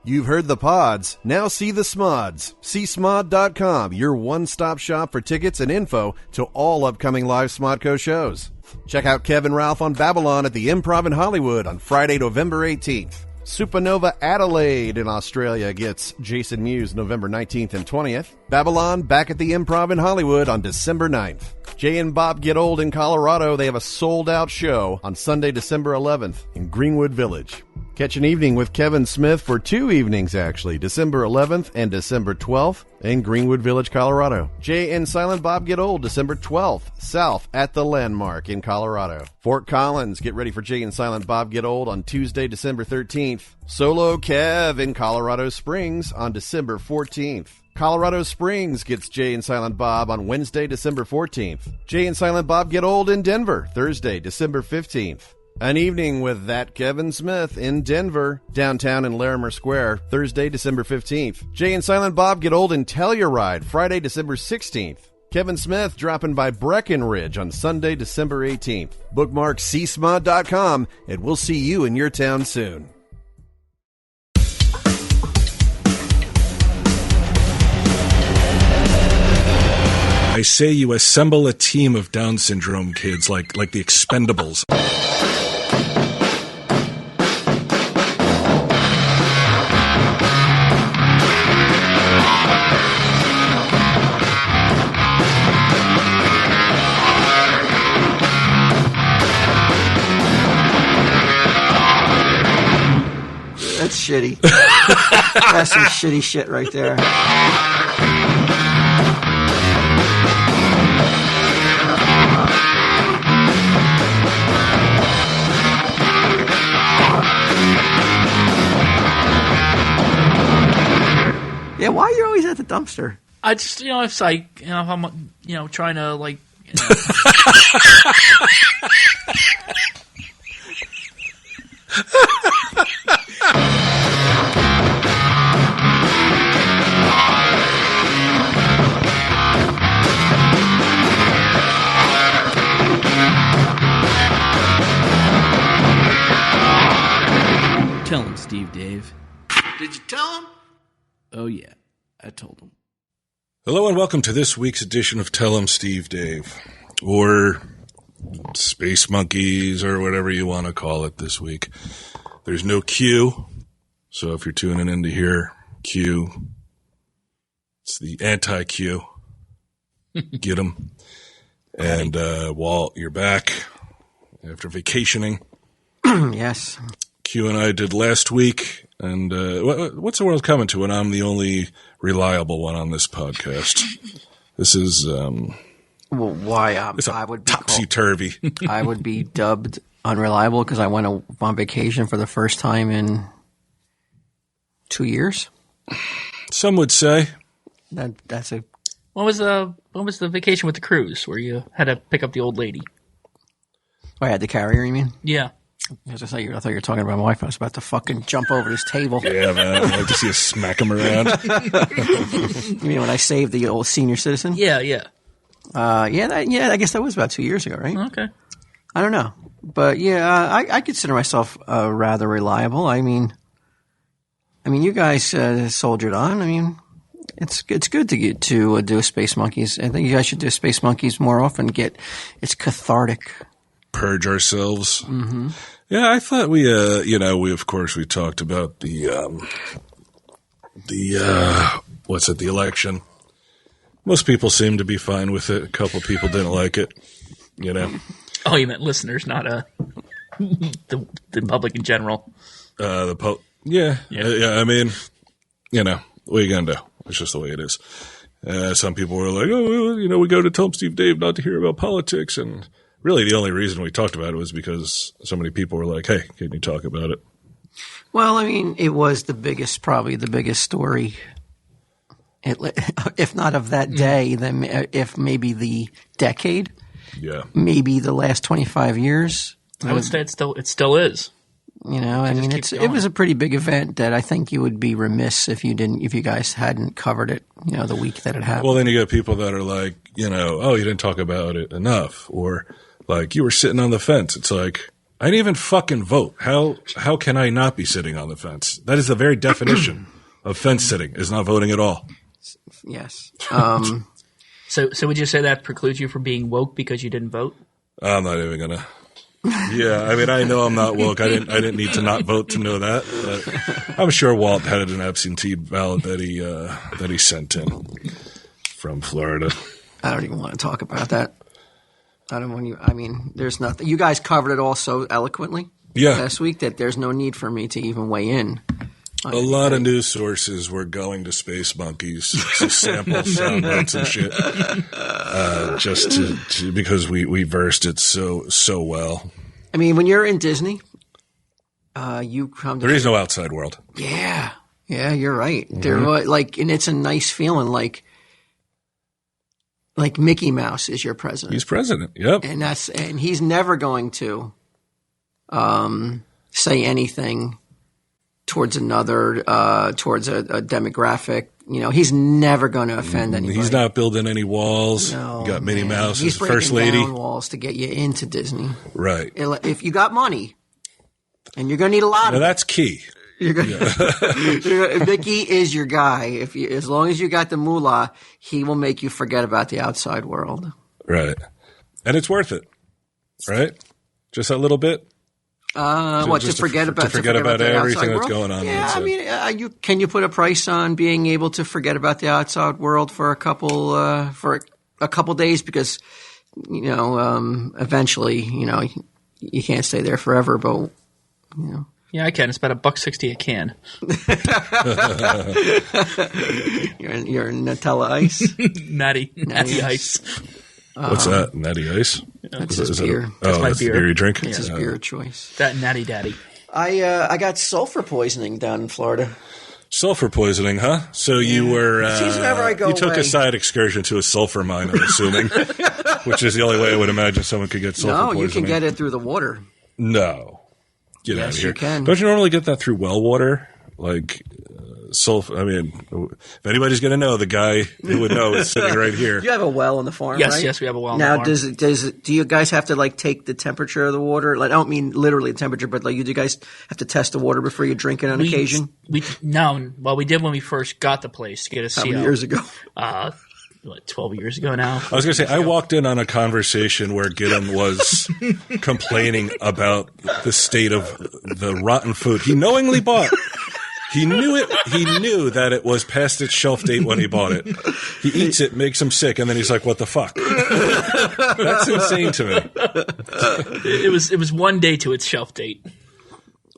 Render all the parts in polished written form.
You've heard the pods, now see the smods. See smod.com, your one-stop shop for tickets and info to all upcoming live Smodco shows. Check out Kev and Ralph on Babylon at the Improv in Hollywood on Friday, November 18th. Supernova Adelaide in Australia gets Jason Mewes November 19th and 20th. Babylon back at the Improv in Hollywood on December 9th. Jay and Bob Get Old in Colorado. They have a sold-out show on Sunday, December 11th in Greenwood Village. Catch an evening with Kevin Smith for 2 evenings, actually, December 11th and December 12th in Greenwood Village, Colorado. Jay and Silent Bob Get Old, December 12th, South at the Landmark in Colorado. Fort Collins, get ready for Jay and Silent Bob Get Old on Tuesday, December 13th. Solo Kev in Colorado Springs on December 14th. Colorado Springs gets Jay and Silent Bob on Wednesday, December 14th. Jay and Silent Bob Get Old in Denver, Thursday, December 15th. An evening with that Kevin Smith in Denver, downtown in Larimer Square, Thursday, December 15th. Jay and Silent Bob Get Old in Telluride, Friday, December 16th. Kevin Smith dropping by Breckenridge on Sunday, December 18th. Bookmark csmod.com, and we'll see you in your town soon. I say you assemble a team of Down syndrome kids like the Expendables. That's shitty. That's some shitty shit right there. Yeah, why are you always at the dumpster? I just, if like, if I'm, trying to like, Tell him, Steve Dave. Did you tell him? Oh, yeah. I told him. Hello and welcome to this week's edition of Tell 'em Steve Dave, or Space Monkeys, or whatever you want to call it this week. There's no Q, so if you're tuning in to hear Q, it's the anti-Q. Get 'em. And Walt, you're back after vacationing. Yes. Q and I did last week, and what's the world coming to when I'm the only reliable one on this podcast? This is Well, why? it's I would be topsy-turvy. I would be dubbed unreliable because I went on vacation for the first time in 2 years. Some would say. That's a. What was the vacation with the cruise where you had to pick up the old lady? I had the carrier, you mean? Yeah. As I thought you were talking about my wife. I was about to fucking jump over this table. Yeah, man. I'd like to see us smack him around. You mean when I saved the old senior citizen? Yeah. I guess that was about 2 years ago, right? Okay. I don't know. But yeah, I consider myself rather reliable. I mean, you guys soldiered on. I mean, it's good to get to do Space Monkeys. I think you guys should do Space Monkeys more often. It's cathartic. Purge ourselves. Mm-hmm. Yeah, I thought we of course we talked about the election. Most people seem to be fine with it. A couple people didn't like it, Oh, you meant listeners, not the public in general. Yeah. I mean, what are you gonna do? It's just the way it is. Some people were like, oh, we go to Tell 'em Steve Dave not to hear about politics, and really the only reason we talked about it was because so many people were like, hey, can you talk about it? Well, I mean, it was probably the biggest story, if not of that day, then if maybe the decade. Yeah. Maybe the last 25 years. I would say it still is. It was a pretty big event that I think you would be remiss if you guys hadn't covered it, the week that it happened. Well, then you got people that are like, oh, you didn't talk about it enough, or like you were sitting on the fence. It's like, I didn't even fucking vote. How can I not be sitting on the fence? That is the very definition of fence sitting, is not voting at all. Yes. So would you say that precludes you from being woke because you didn't vote? I'm not even gonna. Yeah, I mean, I know I'm not woke. I didn't need to not vote to know that. But I'm sure Walt had an absentee ballot that he sent in from Florida. I don't even want to talk about that. I don't want you. I mean, there's nothing. You guys covered it all so eloquently last week that there's no need for me to even weigh in. A lot of news sources were going to space monkeys to sample sound bites and shit, just to because we versed it so well. I mean, when you're in Disney, you come to there is no outside world. Yeah, you're right. Mm-hmm. There, and it's a nice feeling, like Mickey Mouse is your president. He's president. Yep, and he's never going to say anything towards another, towards a demographic. You know, he's never going to offend anybody. He's not building any walls. No, you got Minnie Mouse as the first lady. He's breaking down walls to get you into Disney. Right. If you got money, and you're going to need a lot of it. That's key. Mickey is your guy. As long as you got the moolah, he will make you forget about the outside world. Right. And it's worth it. Right? Just a little bit. To forget about everything that's world? going on. Yeah, I mean, can you put a price on being able to forget about the outside world for a couple days? Because eventually, you can't stay there forever. But yeah, I can. It's about $1.60 a can. You're Nutella ice, natty ice. What's that? Natty Ice? That's his beer. That's my beer. Beer you drink? That's his beer choice. That Natty Daddy. I got sulfur poisoning down in Florida. Sulfur poisoning, huh? So you were you took a side excursion to a sulfur mine, I'm assuming, which is the only way I would imagine someone could get sulfur poisoning. No, you can get it through the water. No. Get out of here. You can. Don't you normally get that through well water? Like sulfur. I mean, if anybody's going to know, the guy who would know is sitting right here. You have a well on the farm, yes, right? Yes, we have a well on the farm. Now, do you guys have to take the temperature of the water? I don't mean literally the temperature, but do you guys have to test the water before you drink it on occasion? We did when we first got the place to get a CO. How many years ago? 12 years ago now. I was going to say, I walked in on a conversation where Gidim was complaining about the state of the rotten food he knowingly bought. He knew it. He knew that it was past its shelf date when he bought it. He eats it, makes him sick, and then he's like, "What the fuck?" That's insane to me. It was 1 day to its shelf date.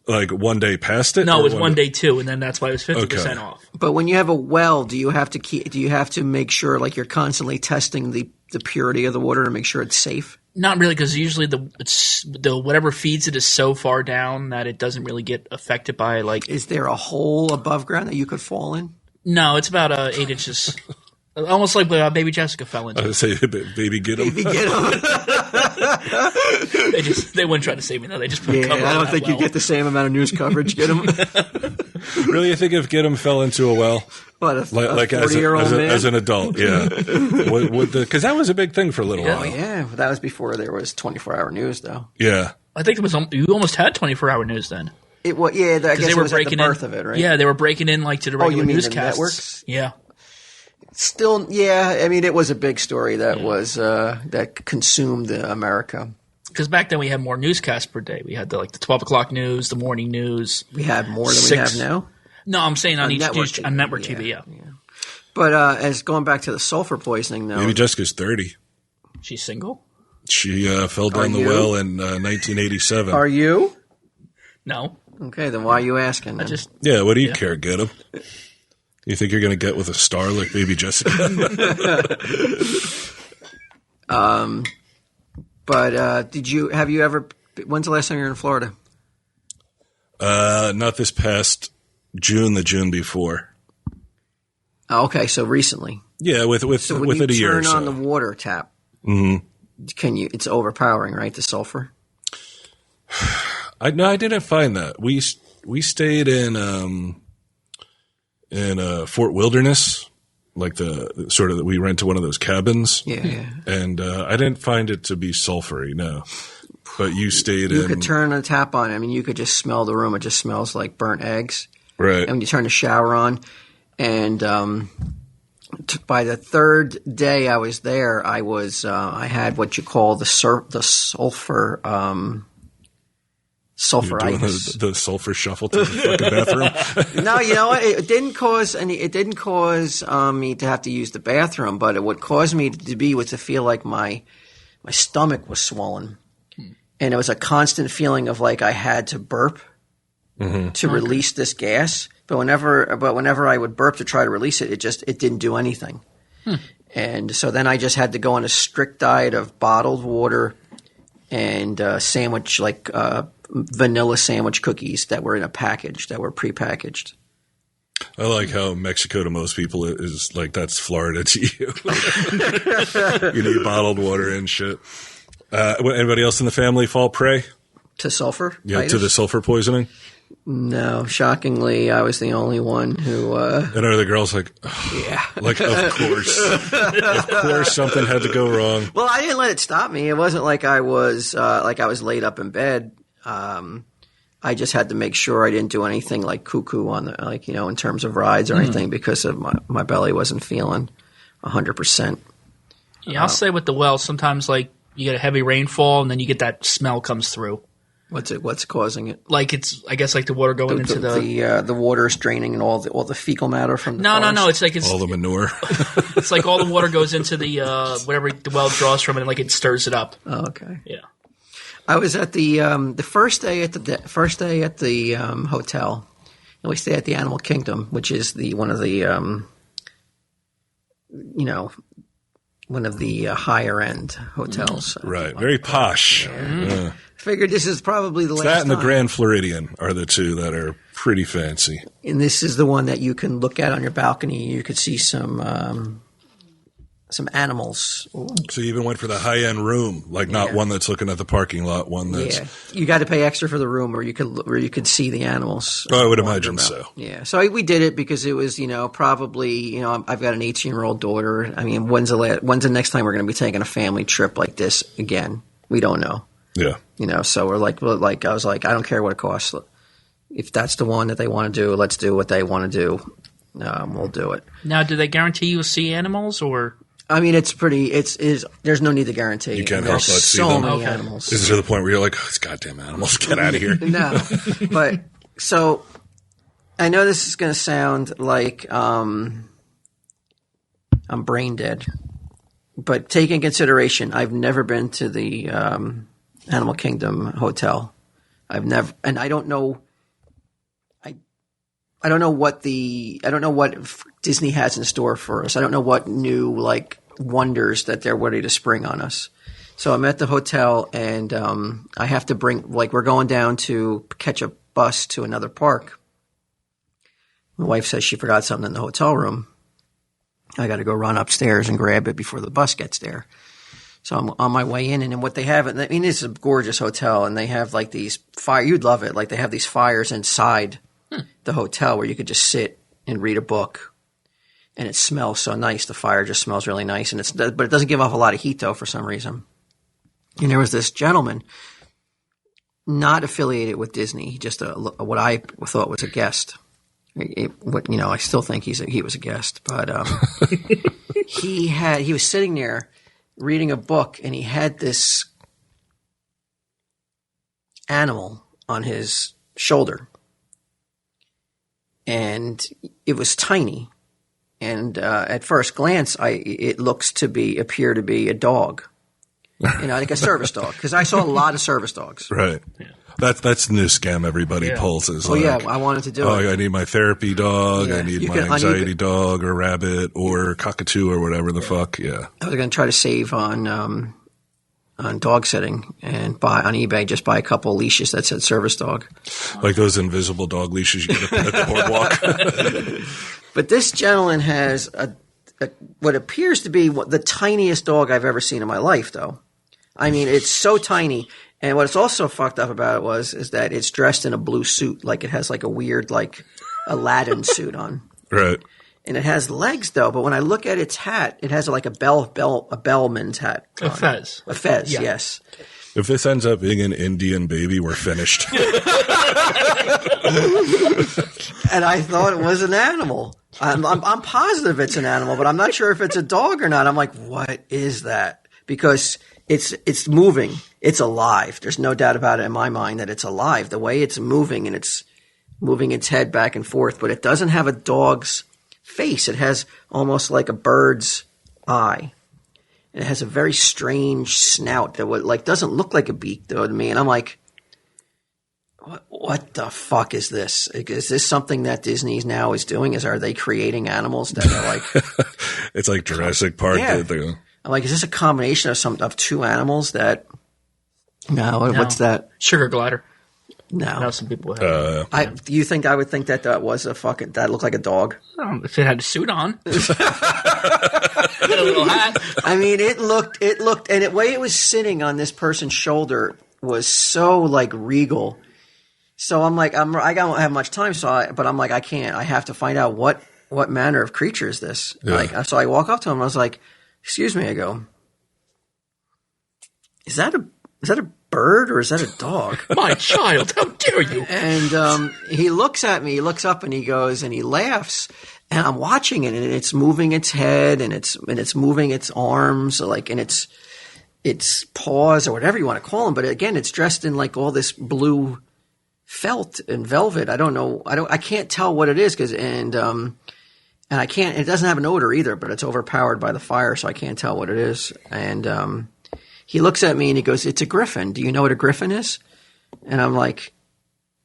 Like 1 day past it? No, it was 1 day too, and then that's why it was 50% off. But when you have a well, do you have to make sure you're constantly testing the purity of the water to make sure it's safe? Not really, because usually the whatever feeds it is so far down that it doesn't really get affected by Is there a hole above ground that you could fall in? No, it's about 8 inches. Almost like Baby Jessica fell into. I would say, baby, get him. Baby, get him. They wouldn't try to save me, though. They just put a cover on I don't think you get the same amount of news coverage. Get him. Really, you think if Get him fell into a well? What, a 40-year-old man? As an adult, yeah. Because that was a big thing for a little while. Oh, yeah. That was before there was 24-hour news, though. Yeah. I think you almost had 24-hour news then. It was, I guess they were it was breaking at the birth of it, right? Yeah, they were breaking in to the regular newscasts. The networks? Yeah. Still, yeah. I mean, it was a big story that was that consumed America. Because back then we had more newscasts per day. We had the 12 o'clock news, the morning news. We had more than we have now. No, I'm saying on each network on network TV. Yeah. But as going back to the sulfur poisoning, though, Baby Jessica's 30. She's single. She fell down the well in 1987. Are you? No. Okay, then why are you asking? What do you care? Get him. You think you're going to get with a star like Baby Jessica? But have you ever? When's the last time you were in Florida? Not this past June. The June before. Okay, so recently. Yeah, within a year or so. Turn on the water tap. Mm-hmm. Can you? It's overpowering, right? The sulfur. I didn't find that. We stayed in Fort Wilderness, we rented one of those cabins. Yeah. And I didn't find it to be sulfury. No. but you stayed You in. could turn the tap on. I mean, you could just smell the room. It just smells like burnt eggs. Right. And when you turn the shower on, and by the third day I was there, I had what you call the sulfur You're doing sulfuritis. the sulfur shuffle to the fucking bathroom. No, you know what? It didn't cause me to have to use the bathroom, but what caused me to feel like my stomach was swollen, and it was a constant feeling of like I had to burp to release this gas. But whenever I would burp to try to release it, it didn't do anything. And so then I just had to go on a strict diet of bottled water and sandwich vanilla sandwich cookies that were in a package that were prepackaged. I like how Mexico to most people is like that's Florida to you. You need bottled water and shit. Anybody else in the family fall prey? To sulfur? Yeah, to the sulfur poisoning? No, shockingly, I was the only one who. And are the girls like, Yeah. like, of course something had to go wrong. Well, I didn't let it stop me. It wasn't like I was laid up in bed. I just had to make sure I didn't do anything like cuckoo on in terms of rides or anything because of my belly wasn't feeling 100%. Yeah, I'll say with the well, sometimes like you get a heavy rainfall and then you get that smell comes through. What's causing it? Like I guess the water going into the water is draining and all the fecal matter from the forest. No. It's like All the manure. it's like all the water goes into the whatever the well draws from it, and like it stirs it up. Oh, okay. Yeah. I was at the first day at the hotel, and we stayed at the Animal Kingdom, which is one of the higher end hotels. Right. Very posh. Yeah. Figured this is probably the last That and the time. Grand Floridian are the two that are pretty fancy. And this is the one that you can look at on your balcony. You could see some animals. So you even went for the high-end room, like not one that's looking at the parking lot, one that's... Yeah, you got to pay extra for the room where you could see the animals. Oh, I would imagine so. Yeah, so we did it because it was probably I've got an 18-year-old daughter. I mean, when's the next time we're going to be taking a family trip like this again? We don't know. Yeah. So we're like I was like, I don't care what it costs. If that's the one that they want to do, let's do what they want to do. We'll do it. Now, do they guarantee you will see animals or? I mean, there's no need to guarantee. You can't help but see so them. many Okay. animals. Is it to the point where you're like, oh, these goddamn animals, get out of here? No, but so I know this is going to sound like I'm brain dead, but take in consideration, I've never been to the Animal Kingdom hotel. And I don't know. I don't know what Disney has in store for us. I don't know what new wonders that they're ready to spring on us. So I'm at the hotel and I have to we're going down to catch a bus to another park. My wife says she forgot something in the hotel room. I got to go run upstairs and grab it before the bus gets there. So I'm on my way in, and then what they have, I mean, it's a gorgeous hotel, and they have these fire. You'd love it. Like they have these fires inside the hotel where you could just sit and read a book, and it smells so nice. The fire just smells really nice, but it doesn't give off a lot of heat though for some reason. And there was this gentleman, not affiliated with Disney, just what I thought was a guest. I still think he was a guest, but he was sitting there reading a book, and he had this animal on his shoulder, and it was tiny. And at first glance, it appear to be a dog, like a service dog, because I saw a lot of service dogs. Right. Yeah. That's the new scam everybody pulls. Is I wanted to do it. I need my therapy dog. Yeah. I need my anxiety dog or rabbit or cockatoo or whatever the fuck. Yeah. I was going to try to save on dog sitting and buy on eBay, just buy a couple of leashes that said service dog. Like those invisible dog leashes you get at the boardwalk. But this gentleman has what appears to be the tiniest dog I've ever seen in my life, though. I mean, it's so tiny. And what's also fucked up about it is that it's dressed in a blue suit, like it has a weird Aladdin suit on. Right. And it has legs though, but when I look at its hat, it has a bellman's hat. A fez. A fez, Yeah. yes. If this ends up being an Indian baby, we're finished. And I thought it was an animal. I'm positive it's an animal, but I'm not sure if it's a dog or not. I'm like, what is that? Because it's moving. It's alive. There's no doubt about it in my mind that it's alive. The way it's moving, and it's moving its head back and forth, but it doesn't have a dog's face. It has almost like a bird's eye. And it has a very strange snout that doesn't look like a beak though to me. And I'm like, what the fuck is this? Is this something that Disney now is doing? Are they creating animals that are like? It's like Jurassic Park. Yeah. I'm like, is this a combination of two animals that? No, what's that? Sugar glider. No, Now some people have. Do you think I would think that was that looked like a dog? If it had a suit on, a little hat. I mean, it looked, and the way it was sitting on this person's shoulder was so like regal. So I'm like, I don't have much time, but I'm like, I can't. I have to find out what manner of creature is this. Yeah. So I walk up to him and I was like, "Excuse me." I go, "Is that a bird or is that a dog?" My child, how dare you? And he looks at me, he looks up and he goes and he laughs. And I'm watching it and it's moving its head and it's moving its arms, like, and its paws or whatever you want to call them. But again, it's dressed in like all this blue felt and velvet. I can't tell what it is and I can't, it doesn't have an odor either, but it's overpowered by the fire. So I can't tell what it is. And, he looks at me and he goes, "It's a griffin. Do you know what a griffin is?" And I'm like,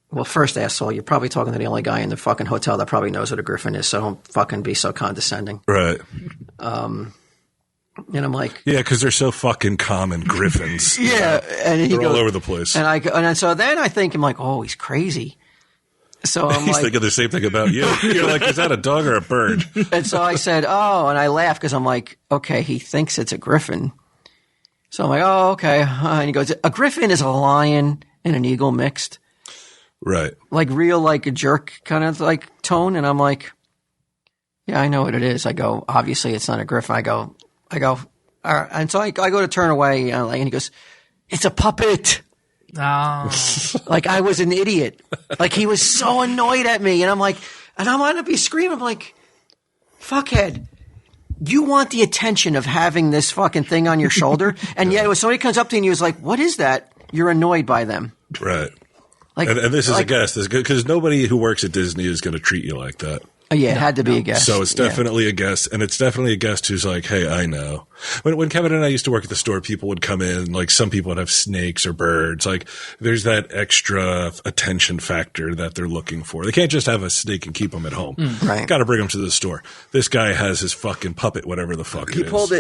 well, first asshole, you're probably talking to the only guy in the fucking hotel that probably knows what a griffin is. So don't fucking be so condescending. Right. And I'm like, yeah, because they're so fucking common, griffins. Yeah. And they're all over the place. And so then I think, I'm like, oh, he's crazy. So I'm He's like, thinking the same thing about you. You're like, is that a dog or a bird? And so I said, oh, and I laugh because I'm like, okay, he thinks it's a griffin. So I'm like, oh, okay. And he goes, a griffin is a lion and an eagle mixed. Right. Like real, like a jerk kind of like tone. And I'm like, yeah, I know what it is. I go, obviously it's not a griffin. I go, all right. And so I go to turn away and he goes, it's a puppet. Oh. Like I was an idiot. Like he was so annoyed at me. And I'm like, and I'm going to be screaming. I'm like, fuckhead. You want the attention of having this fucking thing on your shoulder, and yet when somebody comes up to you and you're like, "What is that?" You're annoyed by them, right? Like, and this is a guest, because nobody who works at Disney is going to treat you like that. Yeah, it had to be a guest. So it's definitely a guest, and it's definitely a guest who's like, "Hey, I know." When Kevin and I used to work at the store, people would come in, like some people would have snakes or birds. Like there's that extra attention factor that they're looking for. They can't just have a snake and keep them at home. Right. Got to bring them to the store. This guy has his fucking puppet, whatever the fuck He pulled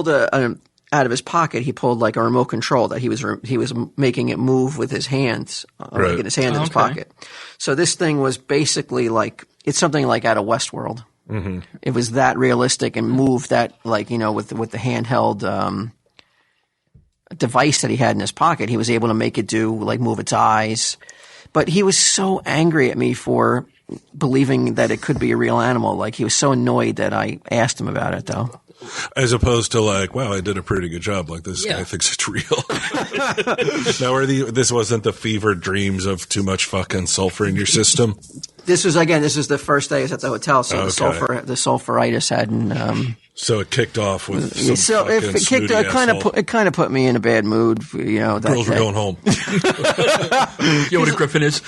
out of his pocket. He pulled like a remote control that he was making it move with his hands, right. Like in his hand in his pocket. So this thing was basically like, it's something like out of Westworld. Mm-hmm. It was that realistic and moved that, like, you know, with the handheld device that he had in his pocket, he was able to make it do, like, move its eyes. But he was so angry at me for believing that it could be a real animal. Like, he was so annoyed that I asked him about it, though. As opposed to like, wow, I did a pretty good job. Like this guy thinks it's real. Now, this wasn't the fevered dreams of too much fucking sulfur in your system. This was the first day I was at the hotel, so the sulfuritis hadn't. So it kicked off with it kind of put me in a bad mood. You know, that girls were going home. You know what a griffin is?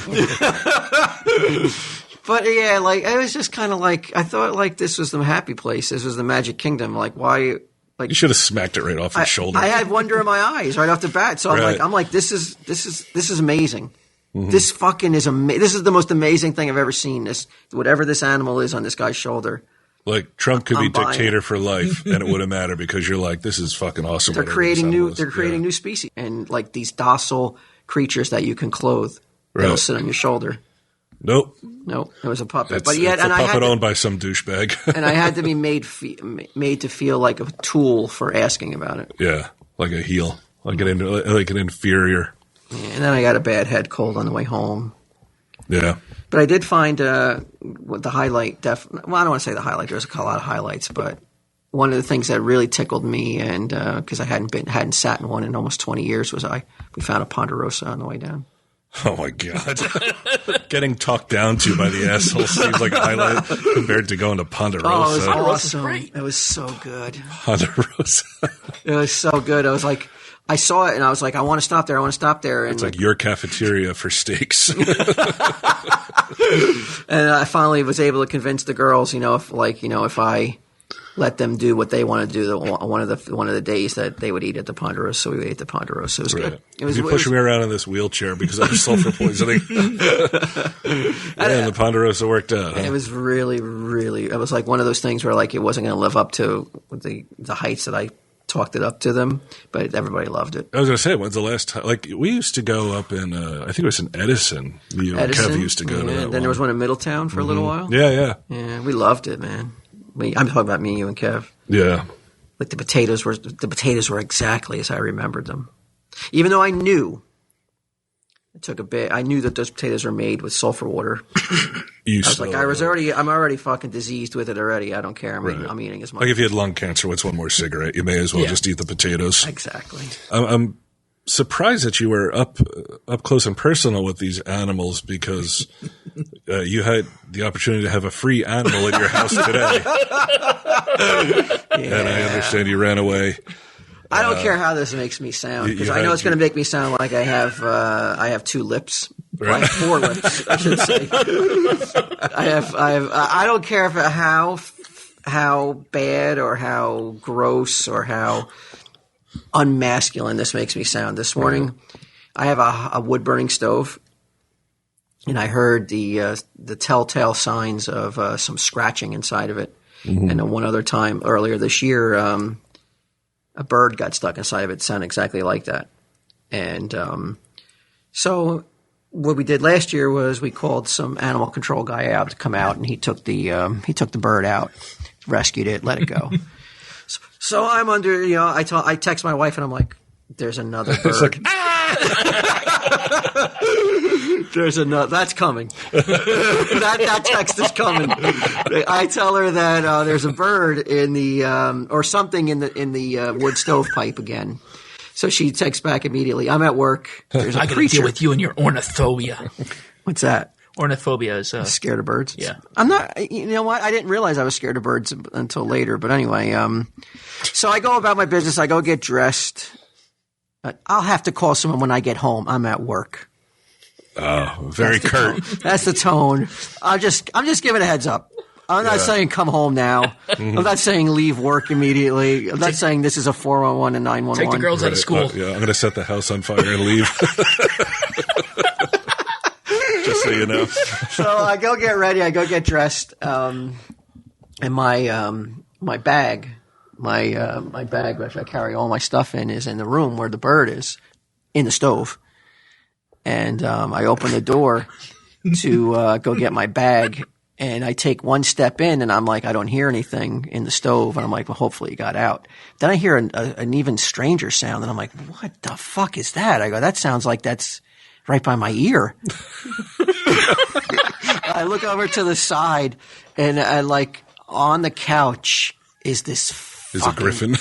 But yeah, like I was just kind of like, I thought like this was the happy place. This was the Magic Kingdom. Like why? Like you should have smacked it right off his shoulder. I had wonder in my eyes right off the bat. So I'm like, this is amazing. Mm-hmm. This fucking is amazing. This is the most amazing thing I've ever seen. This whatever this animal is on this guy's shoulder. Like Trump could be dictator for life, and it wouldn't matter because you're like, this is fucking awesome. They're creating new species and like these docile creatures that you can clothe. That'll sit on your shoulder. Nope, it was a puppet. It's a puppet owned by some douchebag. And I had to be made to feel like a tool for asking about it. Yeah, like a heel, like an inferior. Yeah, and then I got a bad head cold on the way home. Yeah. But I did find the highlight. Well, I don't want to say the highlight. There's a lot of highlights, but one of the things that really tickled me, and because I hadn't sat in one in almost 20 years, was we found a Ponderosa on the way down. Oh my God. Getting talked down to by the asshole seems like a highlight compared to going to Ponderosa. Oh, it was Ponderosa's awesome. great. It was so good. Ponderosa. It was so good. I was like, I saw it and I was like, I want to stop there. I want to stop there. And It's like your cafeteria for steaks. and I finally was able to convince the girls, if I let them do what they want to do, one of the days that they would eat at the Ponderosa. So we ate the Ponderosa. It was good. You push me around in this wheelchair because of sulfur poisoning. And the Ponderosa worked out. Huh? It was really, really. It was like one of those things where like it wasn't going to live up to the heights that I talked it up to them, but everybody loved it. I was going to say, when's the last time? Like, we used to go up in, I think it was in Edison. You and Kev used to go to that Then one. there was one in Middletown for a little while. Yeah. Yeah, we loved it, man. I'm talking about me, you, and Kev. Yeah. Like the potatoes were exactly as I remembered them. Even though I knew it took a bit, I knew that those potatoes were made with sulfur water. I'm already fucking diseased with it already. I don't care. I'm eating as much. Like if you had lung cancer, what's one more cigarette? You may as well just eat the potatoes. Exactly. I'm surprised that you were up close and personal with these animals because you had the opportunity to have a free animal in your house today. And I understand you ran away. I don't care how this makes me sound because I know it's going to make me sound like I have two lips. Right. I have four lips, I should say. I don't care how bad or how gross or how unmasculine this makes me sound. This morning, I have a wood burning stove, and I heard the telltale signs of some scratching inside of it. Mm-hmm. And then one other time earlier this year, a bird got stuck inside of it. It sounded exactly like that. And so what we did last year was we called some animal control guy out to come out, and he took the bird out, rescued it, let it go. So I'm under, I text my wife and I'm like, there's another bird. It's like, There's another, that's coming. that text is coming. I tell her that there's a bird in the, or something in the wood stovepipe again. So she texts back immediately. I'm at work. There's a I got to creature. deal with you and your ornithophobia. What's that? Ornithophobia is scared of birds. Yeah. I'm not. You know what? I didn't realize I was scared of birds until later. But anyway, so I go about my business. I go get dressed. I'll have to call someone when I get home. I'm at work. Oh, very curt. That's the tone. I'm just giving a heads up. I'm not saying come home now. I'm not saying leave work immediately. I'm not saying this is a 411 and 911. Take the girls out of school. Yeah, I'm going to set the house on fire and leave. Just so you know. So I go get ready. I go get dressed. And my bag, which I carry all my stuff in, is in the room where the bird is, in the stove. And I open the door to go get my bag. And I take one step in, and I'm like, I don't hear anything in the stove. And I'm like, well, hopefully it got out. Then I hear an even stranger sound, and I'm like, what the fuck is that? I go, that sounds like that's right by my ear. I look over to the side, and I like on the couch is this Is a griffin.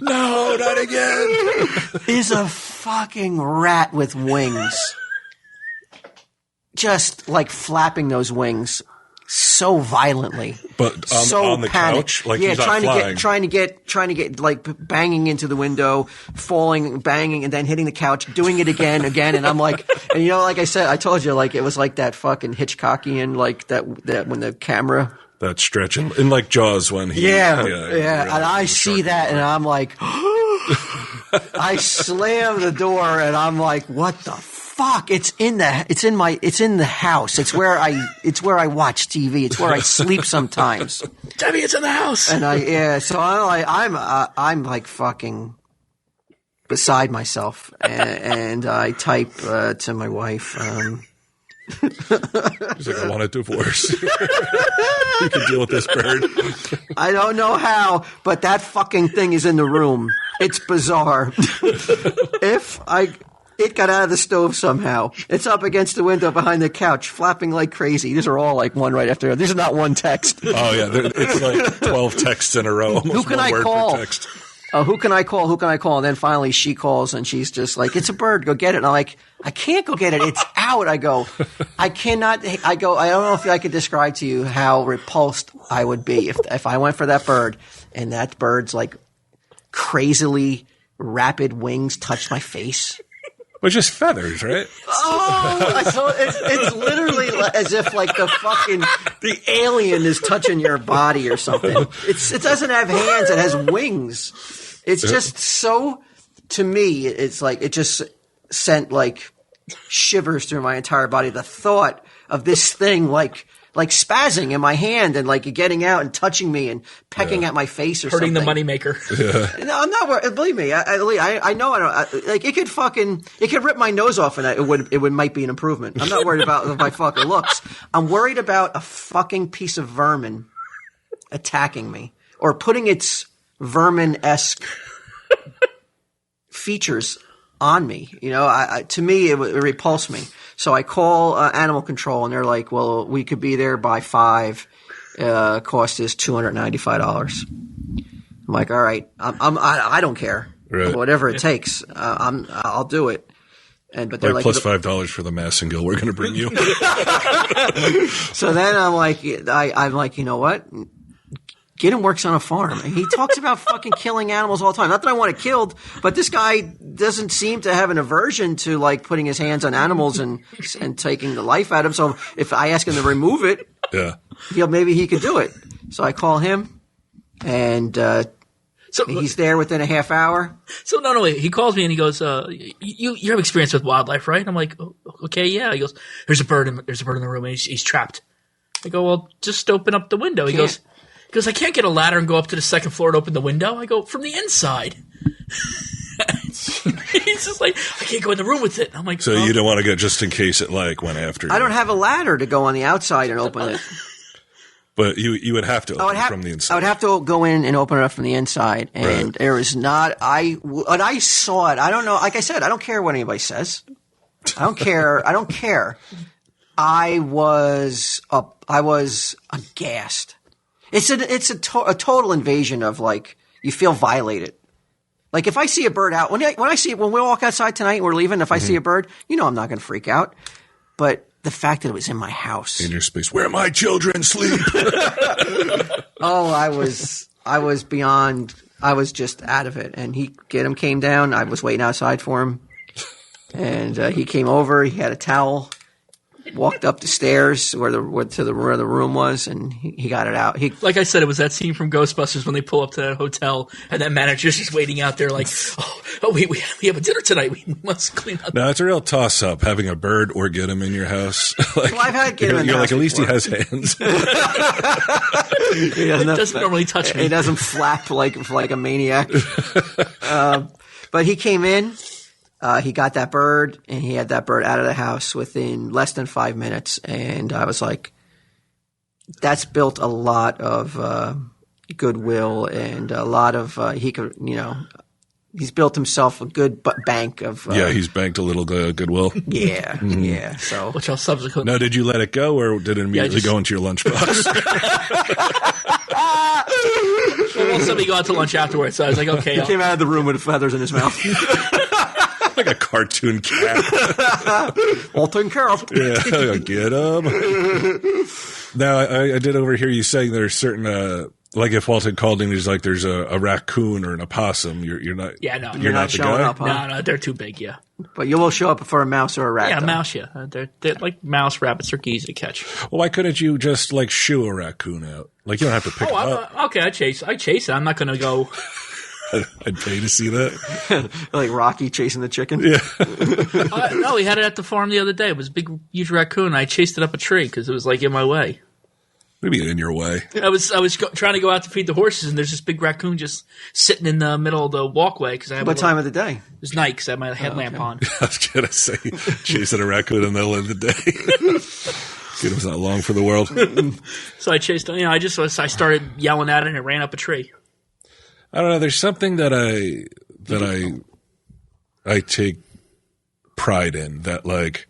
No, not again. Is a fucking rat with wings. Just like flapping those wings so violently, but so on the panicked. couch, like yeah, he's not trying to get like banging into the window, falling, banging, and then hitting the couch, doing it again, and I'm like, and like I said, I told you, like it was like that fucking Hitchcockian, like that when the camera. That stretch in like Jaws when he really and I see that and I'm like, I slam the door and I'm like, what the fuck? It's in the house. It's where I watch TV. It's where I sleep sometimes. Debbie, it's in the house. And so I'm like fucking beside myself, and I type to my wife. He's like, I want a divorce. You can deal with this bird. I don't know how, but that fucking thing is in the room. It's bizarre. It got out of the stove somehow. It's up against the window behind the couch, flapping like crazy. These are all like one right after the other. These are not one text. Oh, yeah. It's like 12 texts in a row. Who can I call? Who can I call? Who can I call? And then finally she calls and she's just like, it's a bird. Go get it. And I'm like, I can't go get it. It's out. I go, I cannot. I go, I don't know if I could describe to you how repulsed I would be if I went for that bird and that bird's like crazily rapid wings touched my face. Well, just feathers, right? Oh, so it's literally as if like the alien is touching your body or something. It doesn't have hands. It has wings. It's just so, to me, it's like, it just sent like shivers through my entire body. The thought of this thing like spazzing in my hand and like getting out and touching me and pecking at my face or hurting something. the moneymaker. Yeah. No, I'm not worried. Believe me, I know I don't. Like it could rip my nose off and it might be an improvement. I'm not worried about my fucking looks. I'm worried about a fucking piece of vermin attacking me or putting its vermin-esque features on me. You know, to me, it repulsed me. So I call animal control, and they're like, well, we could be there by 5. Cost is $295. I'm like, all right, I don't care. Right. Whatever it takes, I'll do it. But they're like plus $5 for the Massengill we're going to bring you. So then I'm like, you know what? Gideon works on a farm. And he talks about fucking killing animals all the time. Not that I want it killed, but this guy doesn't seem to have an aversion to like putting his hands on animals and taking the life out of them. So if I ask him to remove it, maybe he could do it. So I call him, and so he's there within a half hour. So no, wait. He calls me and he goes, "You have experience with wildlife, right?" I'm like, oh, "Okay, yeah." He goes, "There's a bird in the room, and he's trapped." I go, "Well, just open up the window." He goes, I can't get a ladder and go up to the second floor and open the window. I go, from the inside. He's just like, I can't go in the room with it. I'm like, so you don't want to go just in case it like went after you. I don't have a ladder to go on the outside and open it. But you would have to open it from the inside. I would have to go in and open it up from the inside. And there is not, when I saw it, I don't know, like I said, I don't care what anybody says. I don't care. I was aghast. It's a total invasion of like, you feel violated. Like if I see a bird out, when we walk outside tonight and we're leaving, if I see a bird, you know I'm not going to freak out. But the fact that it was in my house. In your space. Where my children sleep. Oh, I was beyond, I was just out of it. And Gideon came down. I was waiting outside for him. And he came over. He had a towel. Walked up the stairs where the room was, and he got it out. Like I said, it was that scene from Ghostbusters when they pull up to that hotel, and that manager's just waiting out there like, we have a dinner tonight. We must clean up. No, it's a real toss-up, having a bird or Gideon in your house. Like, well, I've had Gideon in the house like, at least he has hands. He doesn't normally touch me. He doesn't flap like a maniac. But he came in. He got that bird, and he had that bird out of the house within less than 5 minutes. And I was like, that's built a lot of goodwill and a lot of he's built himself a good bank of he's banked a little goodwill. Yeah, yeah. So which I'll subsequently. Now, did you let it go, or did it immediately go into your lunchbox? Well, somebody go out to lunch afterwards, so I was like, okay. He came out of the room with feathers in his mouth. Like a cartoon cat. All taken care of. Yeah, get him. Now, I did overhear you saying there's certain, like if Walt had called in, he's like, there's a raccoon or an opossum. You're not. Yeah, no. You're not showing up, huh? No, they're too big, yeah. But you will show up for a mouse or a rat. Yeah, though. Mouse, yeah. They're like mouse, rabbits, are easy to catch. Well, why couldn't you just like shoo a raccoon out? Like you don't have to pick it up. Okay, I chase it. I'm not going to go. I'd pay to see that. Like Rocky chasing the chicken? Yeah. No, we had it at the farm the other day. It was a big, huge raccoon. I chased it up a tree because it was like in my way. Maybe in your way. I was trying to go out to feed the horses, and there's this big raccoon just sitting in the middle of the walkway. What time of the day? It was night because I had my headlamp on. I was going to say, chasing a raccoon in the middle of the day. It was not long for the world. So I chased, I started yelling at it, and it ran up a tree. I don't know. There's something that I take pride in that, like,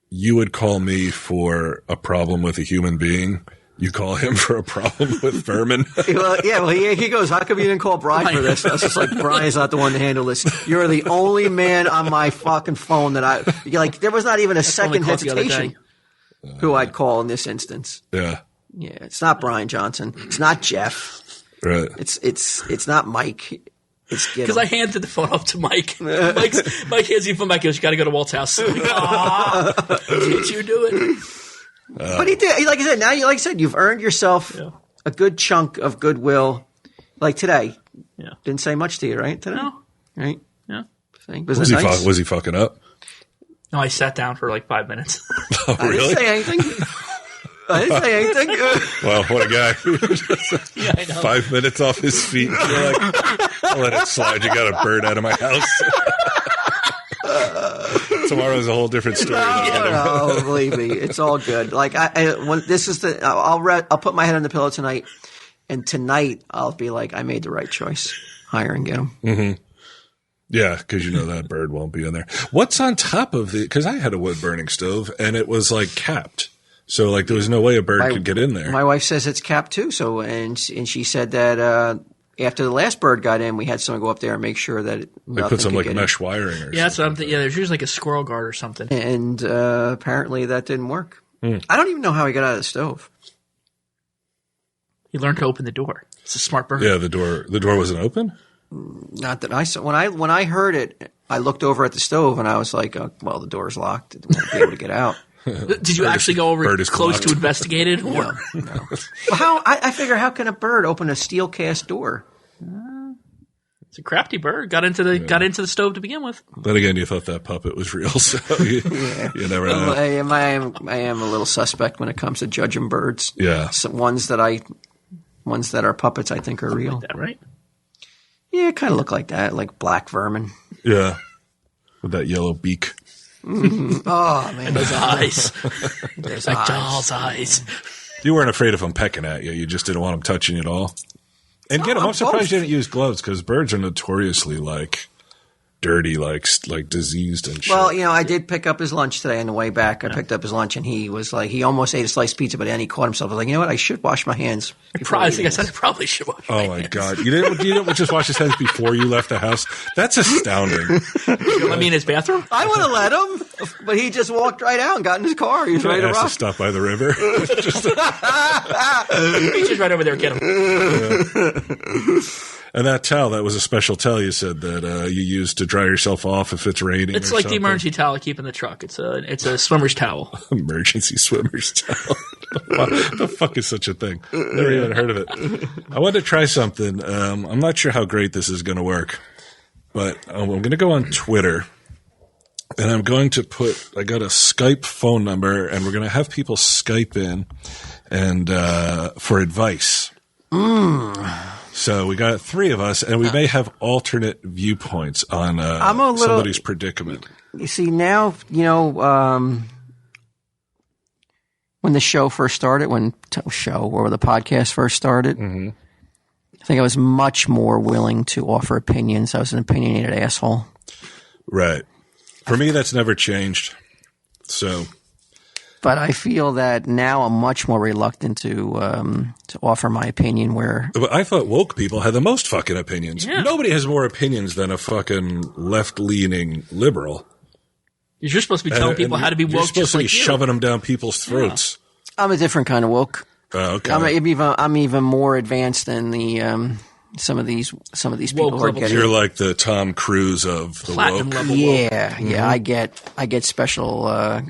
you would call me for a problem with a human being. You call him for a problem with vermin. He goes, how come you didn't call Brian for this? I was just like, Brian's not the one to handle this. You're the only man on my fucking phone there was not even a second hesitation who I'd call in this instance. Yeah. Yeah, it's not Brian Johnson. It's not Jeff. Right. It's not Mike. It's because I handed the phone off to Mike. Mike hands the phone back. He goes, "You got to go to Walt's house." I'm like, did you do it? But he did. Like I said, you've earned yourself a good chunk of goodwill. Like today, didn't say much to you, right? Today, No. Right? Yeah. Was it nice? Was he fucking up? No, I sat down for like 5 minutes. Oh, really? I didn't say anything. Well, what a guy. Yeah, I know. 5 minutes off his feet. You're like, I'll let it slide. You got a bird out of my house. Tomorrow's a whole different story. No, believe me, it's all good. Like I'll put my head on the pillow tonight, and tonight I'll be like, I made the right choice. Hire and get him. Mm-hmm. Yeah, because you know that bird won't be in there. What's on top of the? Because I had a wood burning stove, and it was like capped. So, like, there was no way a bird could get in there. My wife says it's capped too. So, and she said that after the last bird got in, we had someone go up there and make sure that they put some like mesh wiring or something. That's what I'm thinking. Yeah, there's usually like a squirrel guard or something. And apparently that didn't work. I don't even know how he got out of the stove. He learned to open the door. It's a smart bird. Yeah, the door wasn't open. Not that I saw. When I heard it, I looked over at the stove and I was like, oh, "Well, the door's locked. It won't be able to get out." Did you actually go over close to investigate it? Or? No. Well, I figure, how can a bird open a steel cast door? It's a crafty bird. Got into the stove to begin with. Then again, you thought that puppet was real, so you never know. I am a little suspect when it comes to judging birds. Yeah, some ones that are puppets, I think are real. Like that, right? Yeah, kind of look like that, like black vermin. Yeah, with that yellow beak. Oh man, and those eyes. There's like eyes. doll's eyes. You weren't afraid of them pecking at you. You just didn't want them touching you at all. And I'm surprised you didn't use gloves because birds are notoriously like dirty, like diseased and shit. Well, I did pick up his lunch today on the way back. I picked up his lunch and he was like, he almost ate a sliced pizza, but then he caught himself. I was like, you know what? I should wash my hands. I probably should wash my hands. Oh my God. You didn't just wash his hands before you left the house? That's astounding. You let me in his bathroom? I would have let him, but he just walked right out and got in his car. He was ready to rock. To stop by the river. Beach is right over there. Get him. Yeah. And that towel, that was a special towel you said that you use to dry yourself off if it's raining. It's like the emergency towel I keep in the truck. It's a swimmer's towel. Emergency swimmer's towel. The fuck is such a thing? Never even heard of it. I wanted to try something. I'm not sure how great this is going to work, but I'm going to go on Twitter. And I'm going to I got a Skype phone number, and we're going to have people Skype in and for advice. So we got 3 of us, and we may have alternate viewpoints on somebody's predicament. You see, now, when the show first started, or the podcast first started, I think I was much more willing to offer opinions. I was an opinionated asshole. Right. For me, that's never changed. So, but I feel that now I'm much more reluctant to offer my opinion. But I thought woke people had the most fucking opinions. Yeah. Nobody has more opinions than a fucking left-leaning liberal. You're supposed to be telling people how to be woke. You're supposed just to be like you. shoving them down people's throats. Yeah. I'm a different kind of woke. Okay. I'm even more advanced than the some of these people who are getting. You're like the Tom Cruise of the Platinum woke. level Yeah, woke. yeah. I get special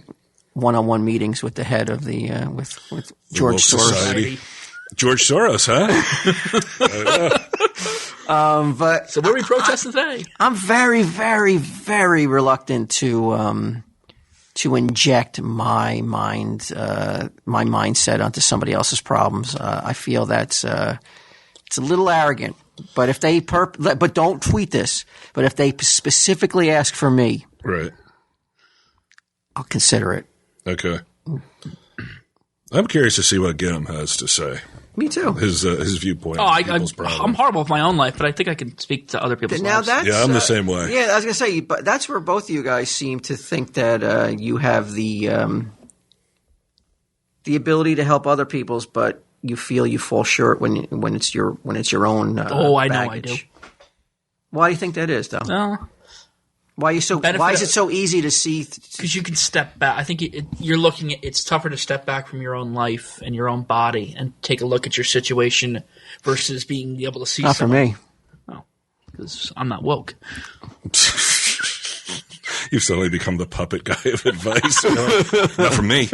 one-on-one meetings with the head of the with George Woke Soros. Society. George Soros, huh? But So what are we protesting today? I'm very, very, very reluctant to inject my mindset onto somebody else's problems. I feel that's it's a little arrogant. But if they but don't tweet this. But if they specifically ask for me, Right. I'll consider it. Okay. I'm curious to see what Gim has to say. Me too. His viewpoint. Oh, on people's I'm problems. horrible with my own life, but I think I can speak to other people's Now lives. that's Yeah, I'm the same way. Yeah, I was gonna say, but that's where both of you guys seem to think that you have the ability to help other people's, but you feel you fall short when it's your own. Oh, I know I baggage. do. Why do you think that is, though? Why is it so easy to see? Because you can step back. I think you're looking at. It's tougher to step back from your own life and your own body and take a look at your situation versus being able to see. Not someone. for me. Oh, because I'm not woke. You've suddenly become the puppet guy of advice. Not from me.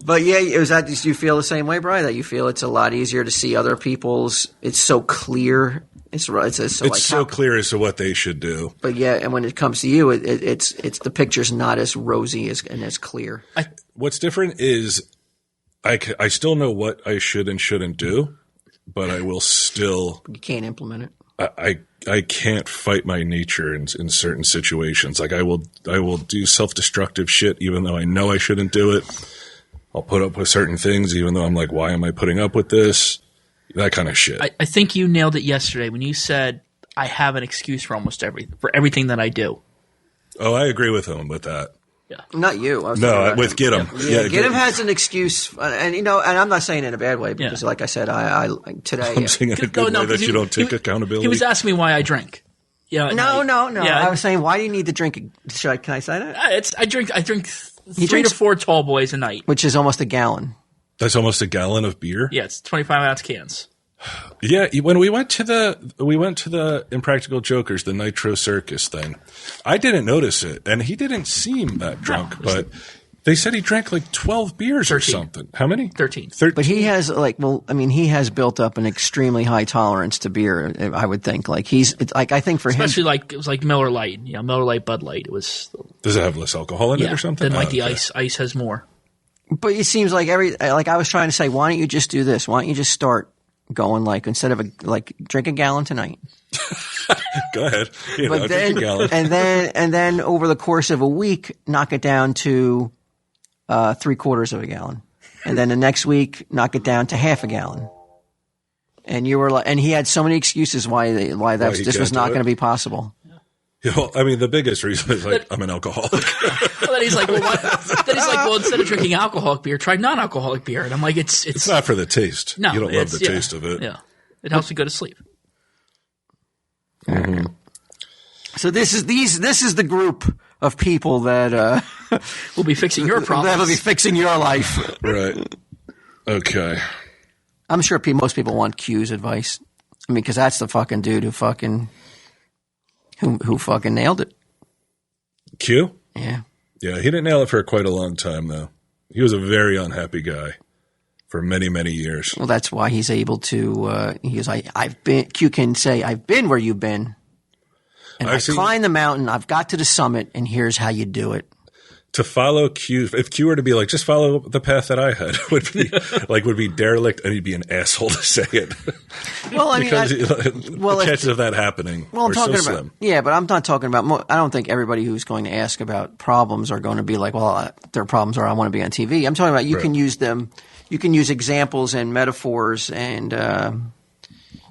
But yeah, do you feel the same way, Brian? That you feel it's a lot easier to see other people's? It's so clear. It's so clear as to what they should do. But yeah, and when it comes to you, it's the picture's not as rosy and as clear. What's different is I still know what I should and shouldn't do, but I will still. You can't implement it. I can't fight my nature in certain situations. Like I will do self-destructive shit even though I know I shouldn't do it. I'll put up with certain things even though I'm like, why am I putting up with this? That kind of shit. I think you nailed it yesterday when you said I have an excuse for everything that I do. Oh, I agree with him with that. Yeah, not you. With Gidim. Yeah, Gidim has an excuse, and and I'm not saying it in a bad way because, like I said, I today. I'm saying in a good way that you don't take accountability. He was asking me why I drink. Yeah, no. Yeah, I was saying, why do you need to drink? Can I say that? I drink 3 to 4 tall boys a night, which is almost a gallon. That's almost a gallon of beer. Yeah, it's 25-ounce cans. Yeah, when we went to the Impractical Jokers, the Nitro Circus thing, I didn't notice it, and he didn't seem that drunk, but they said he drank like 12 beers 13. or something. How many? 13. But he has he has built up an extremely high tolerance to beer. I would think I think for especially him, it was like Miller Lite, Miller Lite, Bud Light. It was. Does it have less alcohol in it or something? Then the ice has more. But it seems like I was trying to say, why don't you just do this? Why don't you just start going instead of drink a gallon tonight? Go ahead. But drink a gallon. and then over the course of a week, knock it down to 3/4 of a gallon, and then the next week, knock it down to half a gallon. And and he had so many excuses why this was not going to be possible. I mean, the biggest reason is I'm an alcoholic. Well, then he's like, well, instead of drinking alcoholic beer, try non-alcoholic beer. And I'm like, it's not for the taste. No, you don't love the taste of it. Yeah, it helps you go to sleep. Mm-hmm. So this is the group of people that will be fixing your problems. That'll be fixing your life. Right. Okay. I'm sure most people want Q's advice. I mean, because that's the fucking dude who fucking nailed it. Q? Yeah. Yeah, he didn't nail it for quite a long time, though. He was a very unhappy guy for many, many years. Well, that's why he's able to, Q can say, I've been where you've been. And I climbed the mountain, I've got to the summit, and here's how you do it. To follow Q, if Q were to be like, just follow the path that I had, would be derelict, and he'd be an asshole to say it. Well, I mean, the chances of that happening are so slim. Yeah, but I'm not talking about. I don't think everybody who's going to ask about problems are going to be like, well, their problems are I want to be on TV. I'm talking about you can use them. You can use examples and metaphors and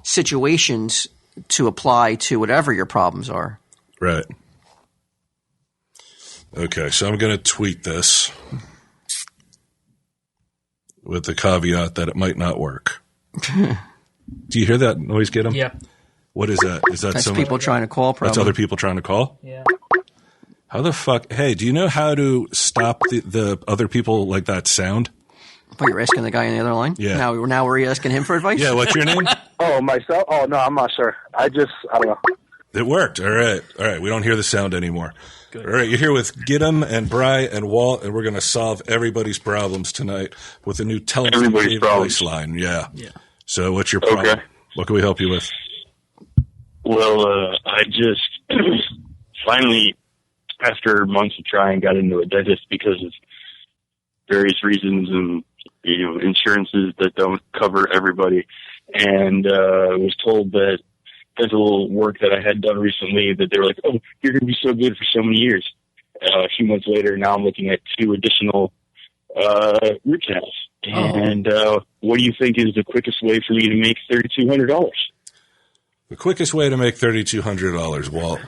situations to apply to whatever your problems are. Right. Okay, so I'm going to tweet this with the caveat that it might not work. Do you hear that noise, Gidim? Yeah. What is that? Is that that's people trying to call? Probably. That's other people trying to call? Yeah. How the fuck? Hey, do you know how to stop the other people like that sound? But you're asking the guy on the other line? Yeah. Now we're asking him for advice? Yeah, what's your name? Oh, myself? Oh, no, I'm not sure. I don't know. It worked. All right. We don't hear the sound anymore. Good. All right, you're here with Gidim and Bry and Walt, and we're going to solve everybody's problems tonight with a new television voice line. Yeah. So what's your problem? Okay. What can we help you with? Well, I just finally, after months of trying, got into a dentist because of various reasons and, insurances that don't cover everybody. And was told that dental work that I had done recently, that they were like, oh, you're going to be so good for so many years. A few months later, now I'm looking at 2 additional root canals. And what do you think is the quickest way for me to make $3,200? The quickest way to make $3,200, Walt.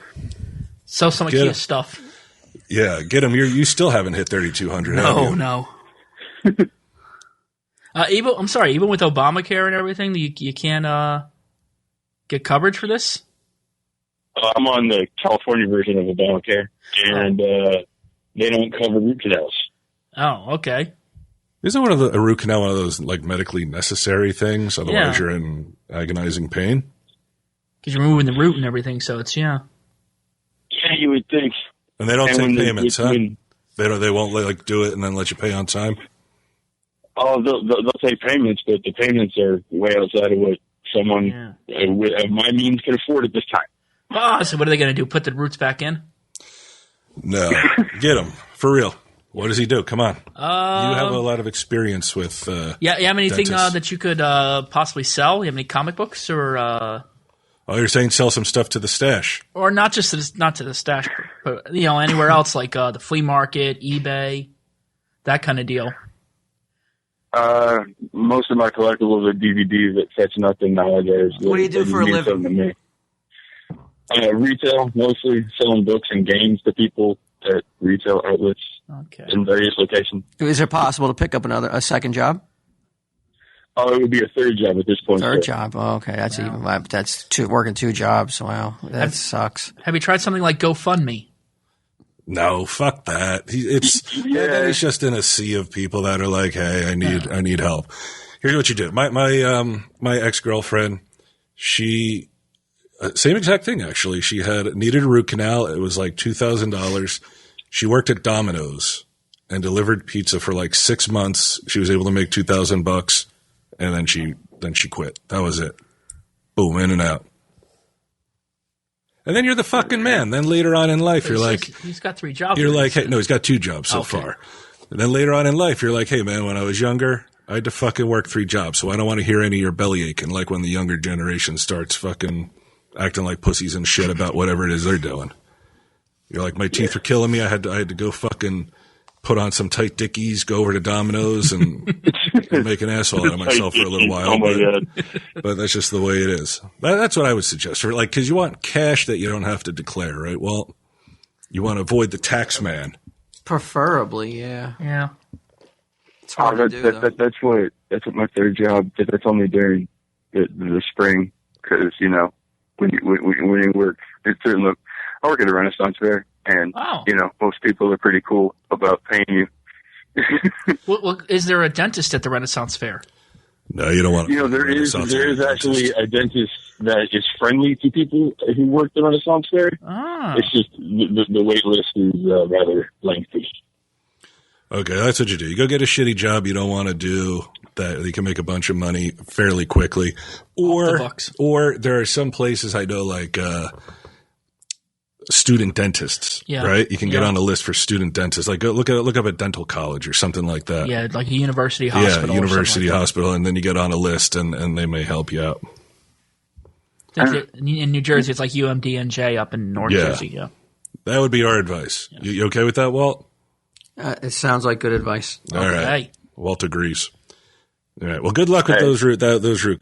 Sell some IKEA stuff. Yeah, get them. You still haven't hit 3,200. No. Even with Obamacare and everything, you can't get coverage for this. I'm on the California version of Obamacare, and they don't cover root canals. Oh, okay. Isn't a root canal one of those like medically necessary things? Otherwise, you're in agonizing pain. Because you're removing the root and everything, so it's Yeah, you would think. And they don't take payments, huh? They won't like do it and then let you pay on time. Oh, they'll take payments, but the payments are way outside of what someone of my means can afford at this time. Oh, so what are they going to do? Put the roots back in? No, get him for real. What does he do? Come on, you have a lot of experience with. You have anything that you could possibly sell? You have any comic books or? Oh, you're saying sell some stuff to the stash, or not to the stash, but anywhere else like the flea market, eBay, that kind of deal. Most of my collectibles are DVDs that fetch nothing nowadays. What do you do for a living? Retail, mostly selling books and games to people at retail outlets in various locations. Is it possible to pick up a second job? Oh, it would be a third job at this point. Third job. Oh, okay, that's working two jobs. Wow, that sucks. Have you tried something like GoFundMe? No, fuck that. He's just in a sea of people that are like, hey, I need help. Here's what you do. My ex-girlfriend, she same exact thing actually. She needed a root canal. It was like $2,000. She worked at Domino's and delivered pizza for like 6 months. She was able to make $2,000, and then she quit. That was it. Boom, in and out. And then you're the fucking man. Then later on in life, you're like, he's got 3 jobs. You're like, hey, no, he's got 2 jobs so far. And then later on in life, you're like, hey, man, when I was younger, I had to fucking work 3 jobs, so I don't want to hear any of your belly aching. Like when the younger generation starts fucking acting like pussies and shit about whatever it is they're doing. You're like, my teeth are killing me. I had to go fucking put on some tight dickies, go over to Domino's, and make an asshole out of myself for a little while. Oh my God. But that's just the way it is. That's what I would suggest. Because you want cash that you don't have to declare, right? Well, you want to avoid the tax man. Preferably, yeah. Yeah. It's hard to do, that's what my third job. That's only during the spring, because when you work, I work at a Renaissance fair, and most people are pretty cool about paying you. Well, is there a dentist at the Renaissance fair? No, you don't want to. There is actually a dentist that is friendly to people who work the Renaissance fair. Ah. It's just the wait list is rather lengthy. Okay, that's what you do. You go get a shitty job you don't want to do that you can make a bunch of money fairly quickly. Or there are some places I know like student dentists, right? You can get on a list for student dentists. Like look up at dental college or something like that. Yeah, like a university hospital. Yeah, university hospital, and then you get on a list and they may help you out. In New Jersey, it's like UMDNJ up in North Jersey. Yeah, that would be our advice. Yeah. You okay with that, Walt? It sounds like good advice. All right. Walt agrees. All right. Well, good luck with those root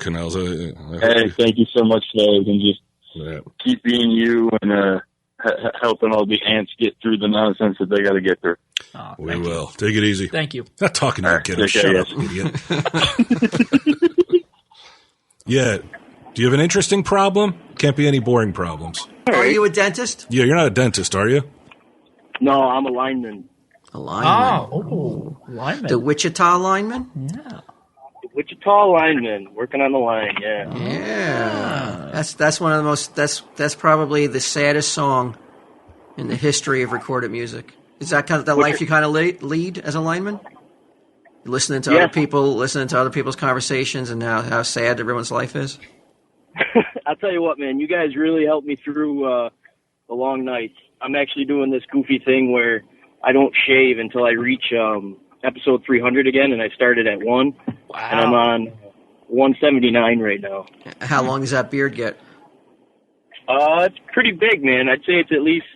canals. Thank you so much, fellas, and just keep being you and helping all the ants get through the nonsense that they got to get through. Oh, we will. Take it easy. Thank you. Not talking to you, kid. Shut up, idiot. Yeah. Do you have an interesting problem? Can't be any boring problems. Are you a dentist? Yeah, you're not a dentist, are you? No, I'm a lineman. A lineman. Oh, lineman. The Wichita lineman? Yeah. The Wichita lineman, working on the line, yeah. Yeah. That's one of the most, that's probably the saddest song in the history of recorded music. Is that kind of the life you kind of lead as a lineman? Listening to other people, listening to other people's conversations and how sad everyone's life is? I'll tell you what, man, you guys really helped me through the long nights. I'm actually doing this goofy thing where I don't shave until I reach episode 300 again, and I started at 1. Wow. And I'm on 179 right now. How long does that beard get? It's pretty big, man. I'd say it's at least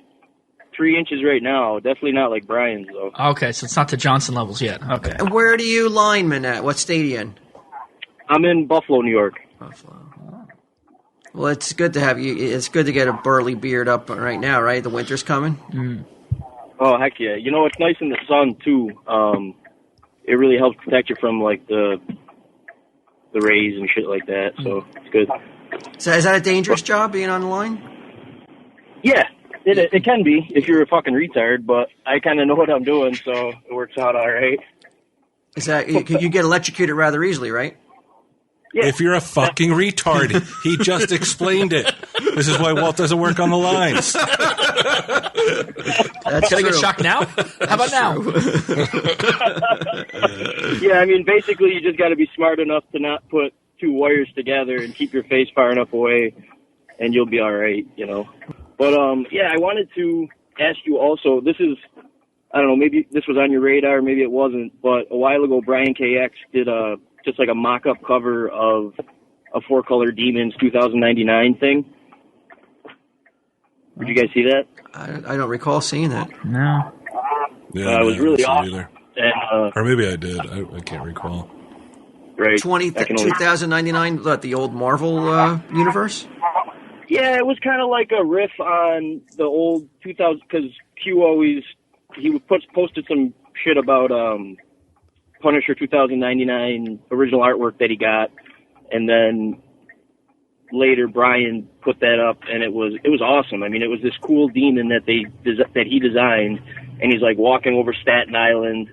3 inches right now. Definitely not like Brian's, though. Okay, so it's not the Johnson levels yet. Okay. And where do you lineman at? What state are you in? I'm in Buffalo, New York. Buffalo. Well, it's good to have you. It's good to get a burly beard up right now, right? The winter's coming. Oh, heck yeah. You know, it's nice in the sun, too. It really helps protect you from, like, the rays and shit like that, so it's good. So is that a dangerous job, being on the line? Yeah, it can be if you're a fucking retard, but I kind of know what I'm doing, so it works out all right. Is that you get electrocuted rather easily, right? Yeah. If you're a fucking retard, he just explained it. This is why Walt doesn't work on the lines. That's Can I true. get shocked now? How about now? Yeah, I mean, basically, you just got to be smart enough to not put 2 wires together and keep your face far enough away, and you'll be all right, you know. But, yeah, I wanted to ask you also, this is, I don't know, maybe this was on your radar, maybe it wasn't, but a while ago, Brian KX did just like a mock-up cover of a 4-Color Demons 2099 thing. Did you guys see that? I don't recall seeing that. No. Yeah, it was really awesome. Either. And, Or maybe I did. I can't recall. right. 2099, what, the old Marvel universe? Yeah, it was kind of like a riff on the old 2000, because Q always, posted some shit about Punisher 2099 original artwork that he got, and then later Brian put that up, and it was awesome. I mean, it was this cool demon that he designed, and he's like walking over Staten Island,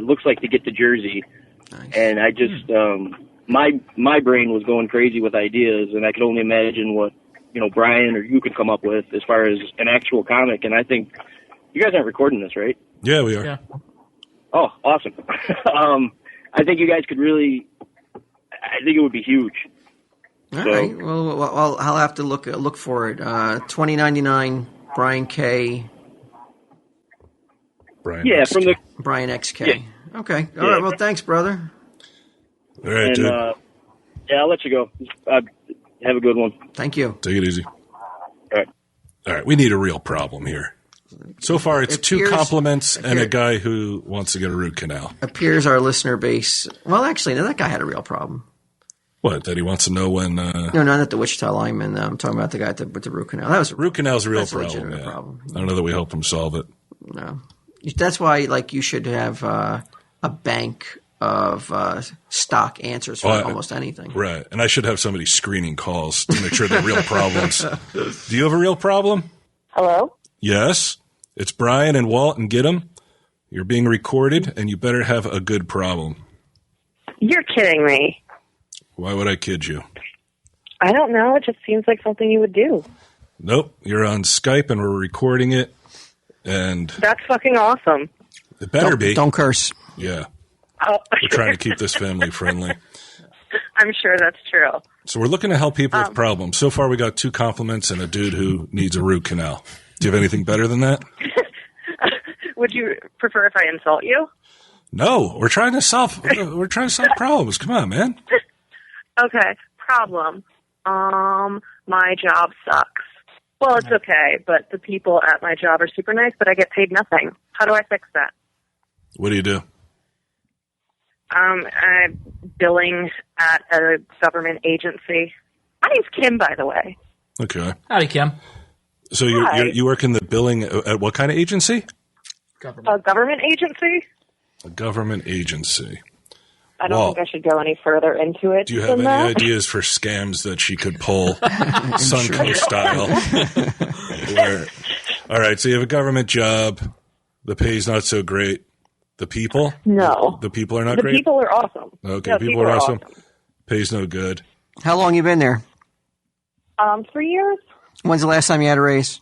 looks like to get to Jersey. Nice. And I just my brain was going crazy with ideas, and I could only imagine what, you know, Brian or you could come up with as far as an actual comic. And I think you guys aren't recording this, right? Yeah, we are. Yeah. Oh, awesome. I think you guys could really, I think it would be huge. All So- right. Well, I'll have to look for it. 2099, Brian K. Brian. Yeah, from the, Brian XK. Yeah. Okay. All Yeah. right. Well, thanks, brother. All right, and, dude. yeah, I'll let you go. Have a good one. Thank you. Take it easy. All right. All right, we need a real problem here. So far, it's It 2 appears- compliments and a guy who wants to get a root canal. Appears our listener base. Well, actually, no, that guy had a real problem. What, that he wants to know when... No, not at the Wichita lineman. I'm talking about the guy with the root canal. That was root canal's a real that's a problem, legitimate yeah. problem. I don't know that we help him solve it. No, that's why like you should have a bank of stock answers for almost anything. Right, and I should have somebody screening calls to make sure they're real problems. Do you have a real problem? Hello? Yes. It's Brian and Walt and get 'em. You're being recorded, and you better have a good problem. You're kidding me. Why would I kid you? I don't know. It just seems like something you would do. Nope. You're on Skype, and we're recording it, and That's fucking awesome. it better be. Don't curse. Yeah. Oh, We're trying to keep this family friendly. I'm sure that's true. So we're looking to help people with problems. So far, we got 2 compliments and a dude who needs a root canal. Do you have anything better than that? Would you prefer if I insult you? No, we're trying to solve problems. Come on, man. Okay. Problem. My job sucks. Well, it's okay, but the people at my job are super nice, but I get paid nothing. How do I fix that? What do you do? I'm billing at a government agency. My name's Kim, by the way. Okay. Howdy, Kim. So Hi. you work in the billing at what kind of agency? A government agency? A government agency. I don't Walt, think I should go any further into it. do you have than any that. ideas for scams that she could pull, Sunco style? All right, so you have a government job. The pay's not so great. The people? No. The people are not The great? people are awesome. Okay, Yeah, people are awesome. Pays no good. How long you been there? 3 years. When's the last time you had a raise?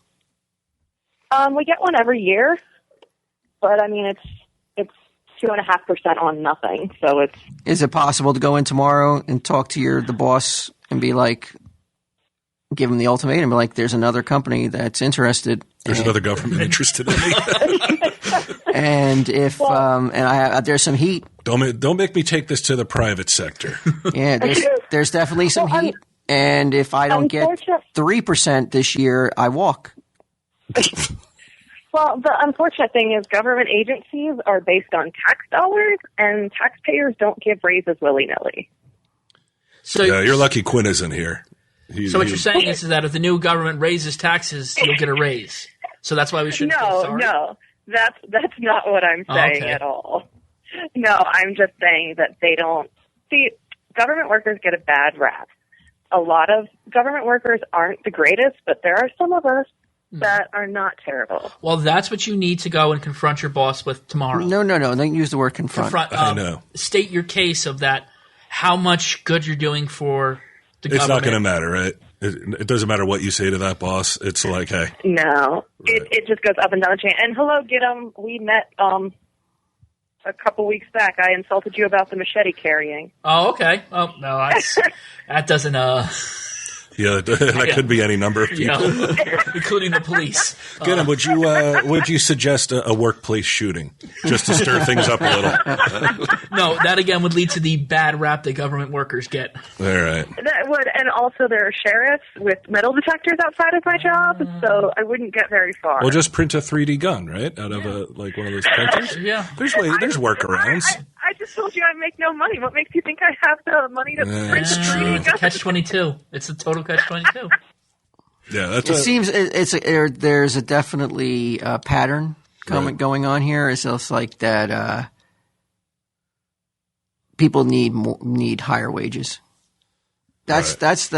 We get one every year, but I mean it's 2.5% on nothing. So it's Is it possible to go in tomorrow and talk to the boss and be like, give him the ultimatum, be like, there's another company that's interested. There's another government interested in me. And if there's some heat. Don't make me take this to the private sector. Yeah, there's definitely some heat. And if I don't get 3% this year, I walk. Well, the unfortunate thing is government agencies are based on tax dollars, and taxpayers don't give raises willy-nilly. So Yeah, you're lucky Quinn isn't here. So what you're saying is that if the new government raises taxes, you'll get a raise. So that's why we should. No, that's not what I'm saying at all. No, I'm just saying that they don't see. Government workers get a bad rap. A lot of government workers aren't the greatest, but there are some of us that are not terrible. Well, that's what you need to go and confront your boss with tomorrow. No. Don't use the word confront. I know. State your case of that. How much good you're doing for the government. It's not going to matter, right? It doesn't matter what you say to that boss. It's like, hey. No, it just goes up and down the chain. And hello, Gidim. We met a couple weeks back. I insulted you about the machete carrying. Oh, okay. Oh, no, that doesn't. Yeah, that could be any number of people, including the police. Good. Would you suggest a workplace shooting just to stir things up a little? No, that again would lead to the bad rap that government workers get. All right. That would, and also there are sheriffs with metal detectors outside of my job, so I wouldn't get very far. Well, just print a 3D gun, right, out of one of those printers. Yeah, there's workarounds. I just told you I make no money. What makes you think I have the money to print a 3D gun? Catch-22. It's a total catch-22. Yeah, seems there's a definitely pattern going on here. It's just like that. People need higher wages. That's what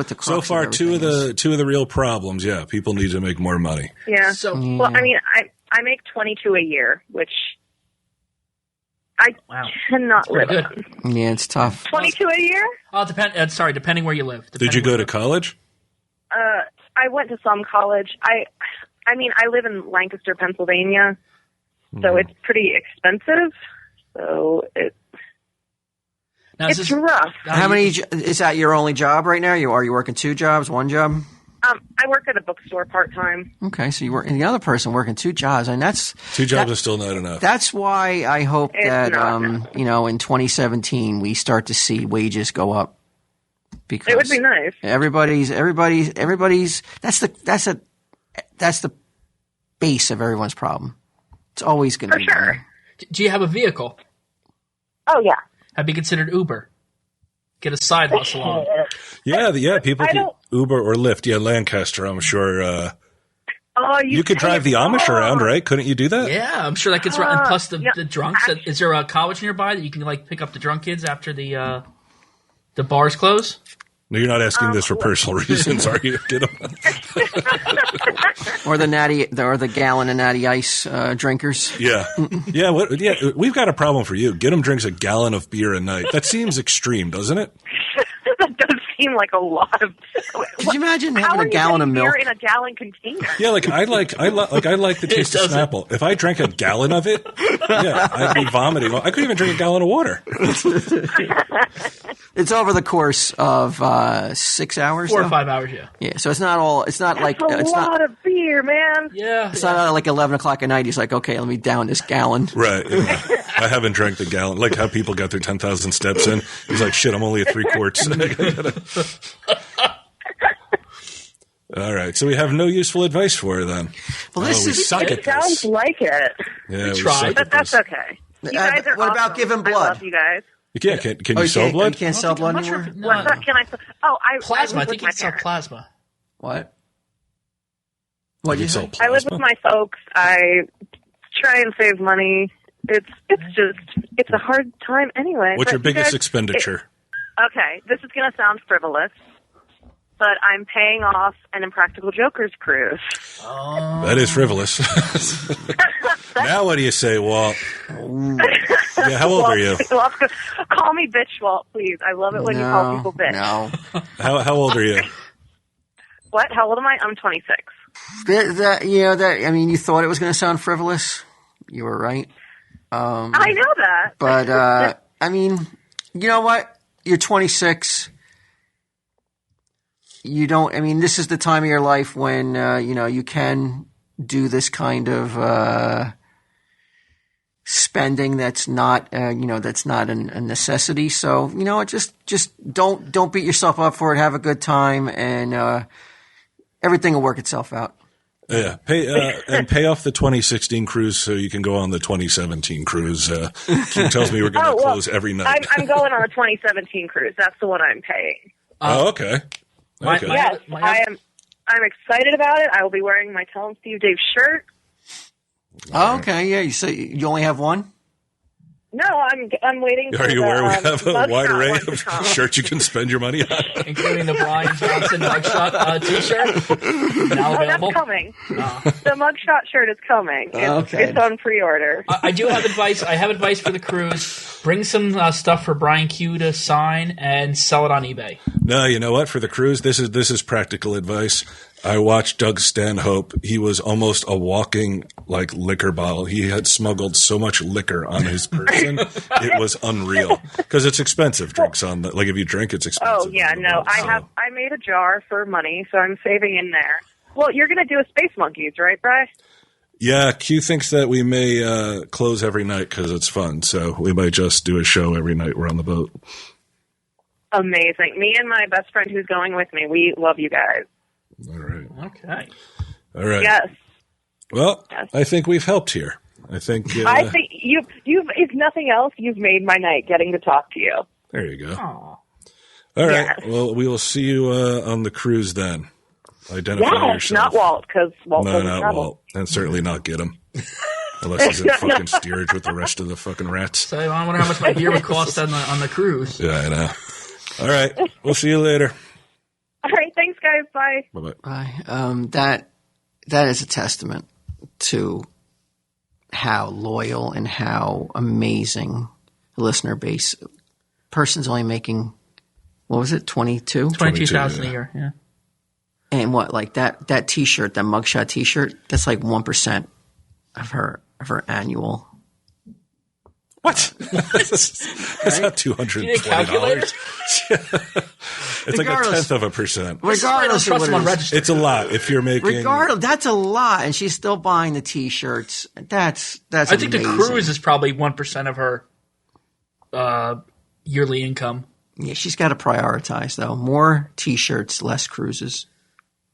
the crux so far of two of is. the real problems. Yeah, people need to make more money. Yeah. Well, I mean, I make $22 a year, which I cannot live on. Yeah, it's tough. $22 a year? Oh, depending where you live. Did you go to college? I went to some college. I mean, I live in Lancaster, Pennsylvania, so it's pretty expensive. So it's rough. How many is that your only job right now? Are you working 2 jobs, 1 job? I work at a bookstore part time. Okay, so you work, and the other person working 2 jobs, and that's 2 jobs is still not enough. That's why I hope that in 2017 we start to see wages go up. Because it would be nice. Everybody's. That's the base of everyone's problem. It's always going to be for sure. money. Do you have a vehicle? Oh yeah. Have you considered Uber? Get a side hustle on. Yeah. People can Uber or Lyft. Yeah, Lancaster. I'm sure. You could drive the Amish around, right? Couldn't you do that? Yeah, I'm sure that gets around. And plus the drunks. Is there a college nearby that you can pick up the drunk kids after the bars close? No, you're not asking this for personal reasons, are you? Get them. Or the gallon of Natty Ice drinkers. Yeah. We've got a problem for you. Get them drinks a gallon of beer a night. That seems extreme, doesn't it? That does seem like a lot of. Could you imagine having a gallon of milk beer in a gallon container? Yeah, I like the taste of Snapple. If I drank a gallon of it, I'd be vomiting. I couldn't even drink a gallon of water. It's over the course of 6 hours, 4 or 5 hours. Yeah. So it's not all. It's not That's a lot of beer, man. Yeah. It's not like 11 o'clock at night. He's like, okay, let me down this gallon. Right. Yeah. I haven't drank the gallon. Like how people got their 10,000 steps in. He's like, shit, I'm only at 3 quarts. All right. So we have no useful advice for her then. Well, it sounds like it. Yeah, we tried. But that's okay. You guys are what about awesome. giving blood? I love you guys. Yeah, can you sell blood? You can't sell blood anymore? What can I sell? Plasma. I think you can sell plasma. What? What you say? I live with my folks. I try and save money. It's a hard time anyway. What's your biggest expenditure? Okay, this is going to sound frivolous, but I'm paying off an Impractical Jokers cruise. Oh. That is frivolous. Now what do you say, Walt? Yeah, how old are you? Call me bitch, Walt, please. I love it when you call people bitch. No. How old are you? What? How old am I? I'm 26. You thought it was going to sound frivolous. You were right. I know that. But, you know what? You're 26. This is the time of your life when, you can do this kind of spending that's not, that's not a necessity. So, just don't beat yourself up for it. Have a good time, and everything will work itself out. Yeah, pay off the 2016 cruise so you can go on the 2017 cruise. She tells me we're going to close every night. I'm going on the 2017 cruise. That's the one I'm paying. Okay. Yes, I'm excited about it. I will be wearing my Tell 'em Steve Dave shirt. Oh, okay, yeah. You say you only have one? No, I'm waiting for Are you aware we have a wide array one of shirts you can spend your money on? Including the Brian Johnson mugshot T-shirt? Now available? That's coming. The mugshot shirt is coming. It's on pre-order. I do have advice. I have advice for the cruise. Bring some stuff for Brian Q to sign and sell it on eBay. No, you know what? For the cruise, this is practical advice. I watched Doug Stanhope. He was almost a walking liquor bottle. He had smuggled so much liquor on his person, it was unreal. Because it's expensive. Drinks on if you drink, it's expensive. Oh yeah, no. I made a jar for money, so I'm saving in there. Well, you're going to do a Space Monkeys, right, Bri? Yeah, Q thinks that we may close every night because it's fun. So we might just do a show every night we're on the boat. Amazing. Me and my best friend who's going with me, we love you guys. All right. Okay. All right. Yes. Well, yes. I think we've helped here. I think you've if nothing else, you've made my night getting to talk to you. There you go. Aww. All right. Yes. Well, we will see you on the cruise then. Identify yourself. Not Walt, because Walt doesn't not travel. Walt, and certainly not get him. Unless he's in fucking steerage with the rest of the fucking rats. So I wonder how much my beer would cost on the cruise. Yeah, I know. All right. We'll see you later. All right. Thanks, guys. Bye. Bye-bye. That is a testament to how loyal and how amazing the listener base. Person's only making, what was it, 22? 22,000 a year, yeah. And what, that T-shirt, that mugshot T-shirt, that's 1% of her annual. What? It's not $220. It's like 1/10 of a percent. Regardless of what it is. It's a lot if you're making. Regardless, that's a lot, and she's still buying the T-shirts. That's I think amazing. the cruise is probably 1% of her yearly income. Yeah, she's got to prioritize though. More T-shirts, less cruises.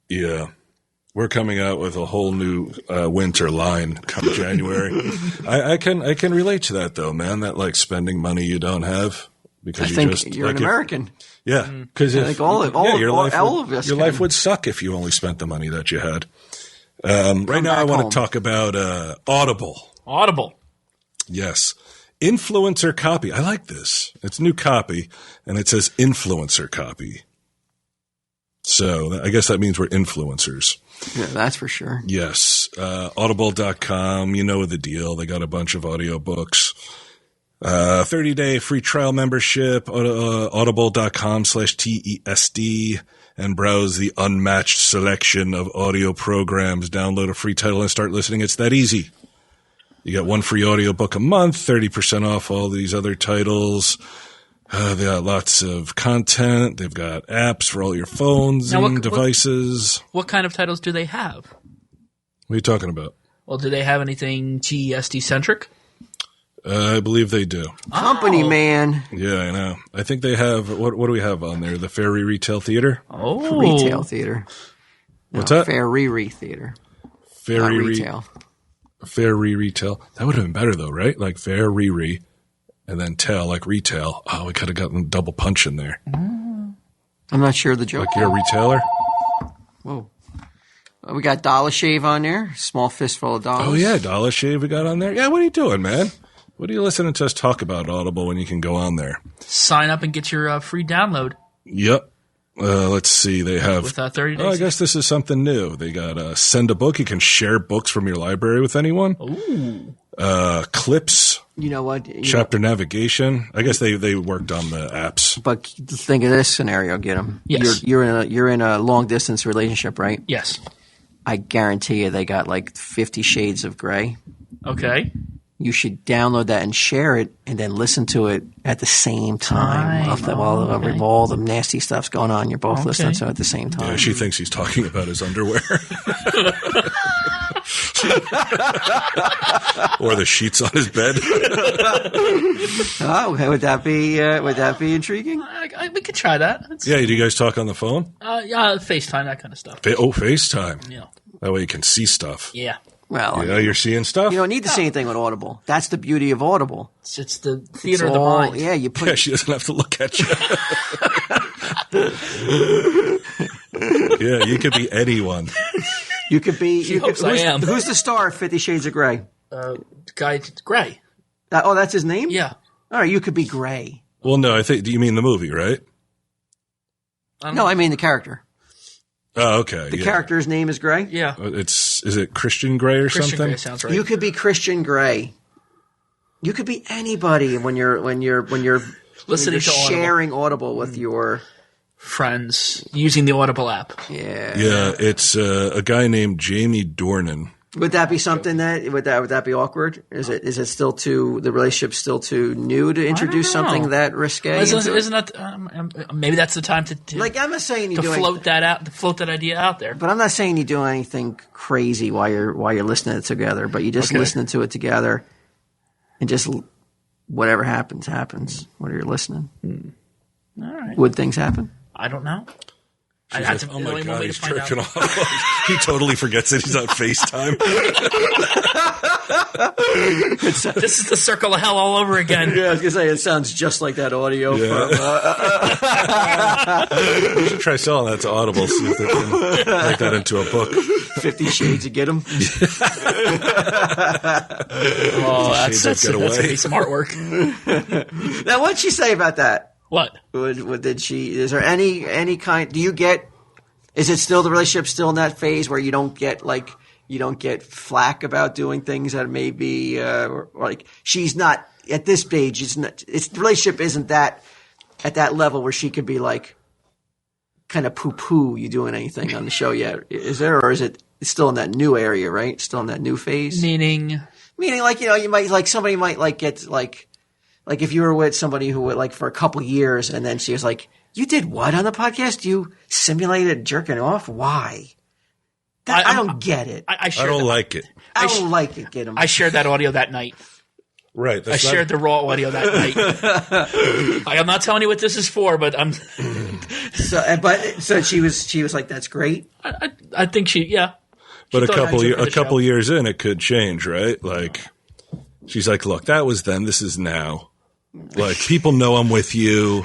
Yeah. We're coming out with a whole new winter line come January. I can relate to that though, man. That spending money you don't have because you're an American. Yeah, because your life would suck if you only spent the money that you had. Right now, I want to talk about Audible. Audible. Yes. Influencer copy. I like this. It's new copy, and it says influencer copy. So I guess that means we're influencers. Yeah, that's for sure. Yes. Audible.com, you know the deal. They got a bunch of audiobooks. 30-day free trial membership, audible.com/TESD, and browse the unmatched selection of audio programs. Download a free title and start listening. It's that easy. You get one free audiobook a month, 30% off all these other titles. They got lots of content. They've got apps for all your phones and devices. What kind of titles do they have? What are you talking about? Well, do they have anything TESD-centric? I believe they do. Company man. Yeah, I know. I think they have, what do we have on there? The Fairy Retail Theater? Oh. Retail Theater. What's that? Fairy Theater. Fairy Retail. Fairy Retail. That would have been better though, right? Fairy and then tell, retail. Oh, we could have gotten a double punch in there. I'm not sure of the joke. You're a retailer? Whoa. We got Dollar Shave on there. Small fistful of dollars. Oh, yeah. Dollar Shave we got on there. Yeah, what are you doing, man? What are you listening to us talk about Audible when you can go on there? Sign up and get your free download. Yep. Let's see. They have. With 30 days. Oh, I guess this is something new. They got Send a Book. You can share books from your library with anyone. Ooh. Clips. You know what? Chapter navigation. I guess they worked on the apps. But think of this scenario, get them. Yes. You're in a long distance relationship, right? Yes. I guarantee you they got 50 Shades of Grey. Okay. You should download that and share it, and then listen to it at the same time. While all the nasty stuff's going on, you're both listening to it at the same time. Yeah, she thinks he's talking about his underwear. Or the sheets on his bed. Oh, would that be intriguing? We could try that. Yeah, do you guys talk on the phone? Yeah, FaceTime, that kind of stuff. FaceTime. Yeah. That way you can see stuff. Yeah. Well, Yeah, you're seeing stuff? you don't need to see anything with Audible. That's the beauty of Audible. It's the theater It's of the all- mind. Yeah, you put Yeah, she doesn't have to look at you. Yeah, you could be anyone. You could be. She hopes I am. Who's the star of 50 Shades of Grey? Guy Gray. That's his name? Yeah. All right, you could be Grey. Well, no, do you mean the movie, right? No, I mean the character. Oh, okay. The character's name is Grey? Yeah. Is it Christian Grey or Christian something? Grey sounds right. You could be Christian Grey. You could be anybody when you're Listening to Audible. sharing Audible with your friends using the Audible app. Yeah. Yeah, it's a guy named Jamie Dornan. Would that be something would that be awkward? Is it still the relationship still too new to introduce I don't know. something that risque? Isn't that maybe that's the time to like I'm not saying you to do float that out, to float that idea out there. but I'm not saying you do anything crazy while you're listening to it together. But you just listening to it together, and just whatever happens. Whether you're listening, All right. would things happen? I don't know. She's That's like, the oh my only one God, way to he's find jerking out. off. He totally forgets that he's on FaceTime. This is the circle of hell all over again. Yeah, I was gonna say it sounds just like that audio from. You should try selling that to Audible, see if they can make that into a book. 50 Shades of Get 'em. Oh, Shades of that's Get gonna Away. be some artwork. Now, what'd she say about that? What? Did she? Is there any kind? Do you get? Is it still the relationship still in that phase where you don't get flack about doing things that maybe or like she's not at this stage? The relationship isn't that at that level where she could be like kind of poo you doing anything on the show yet? Is there, or is it still in that new area? Right, still in that new phase. Meaning Like you might like somebody might like get like if you were with somebody who would like for a couple years and then she was like, "You did what on the podcast? You simulated jerking off? Why?" I don't get it. I don't like it. I don't like it. Get him. I shared that audio that night. Right. I shared the raw audio that night. I'm not telling you what this is for, but I'm. So she was like, "That's great." I think yeah. But She a thought I took for the couple show. years in, it could change, right? Like, she's like, "Look, that was then. This is now. Like, people know I'm with you.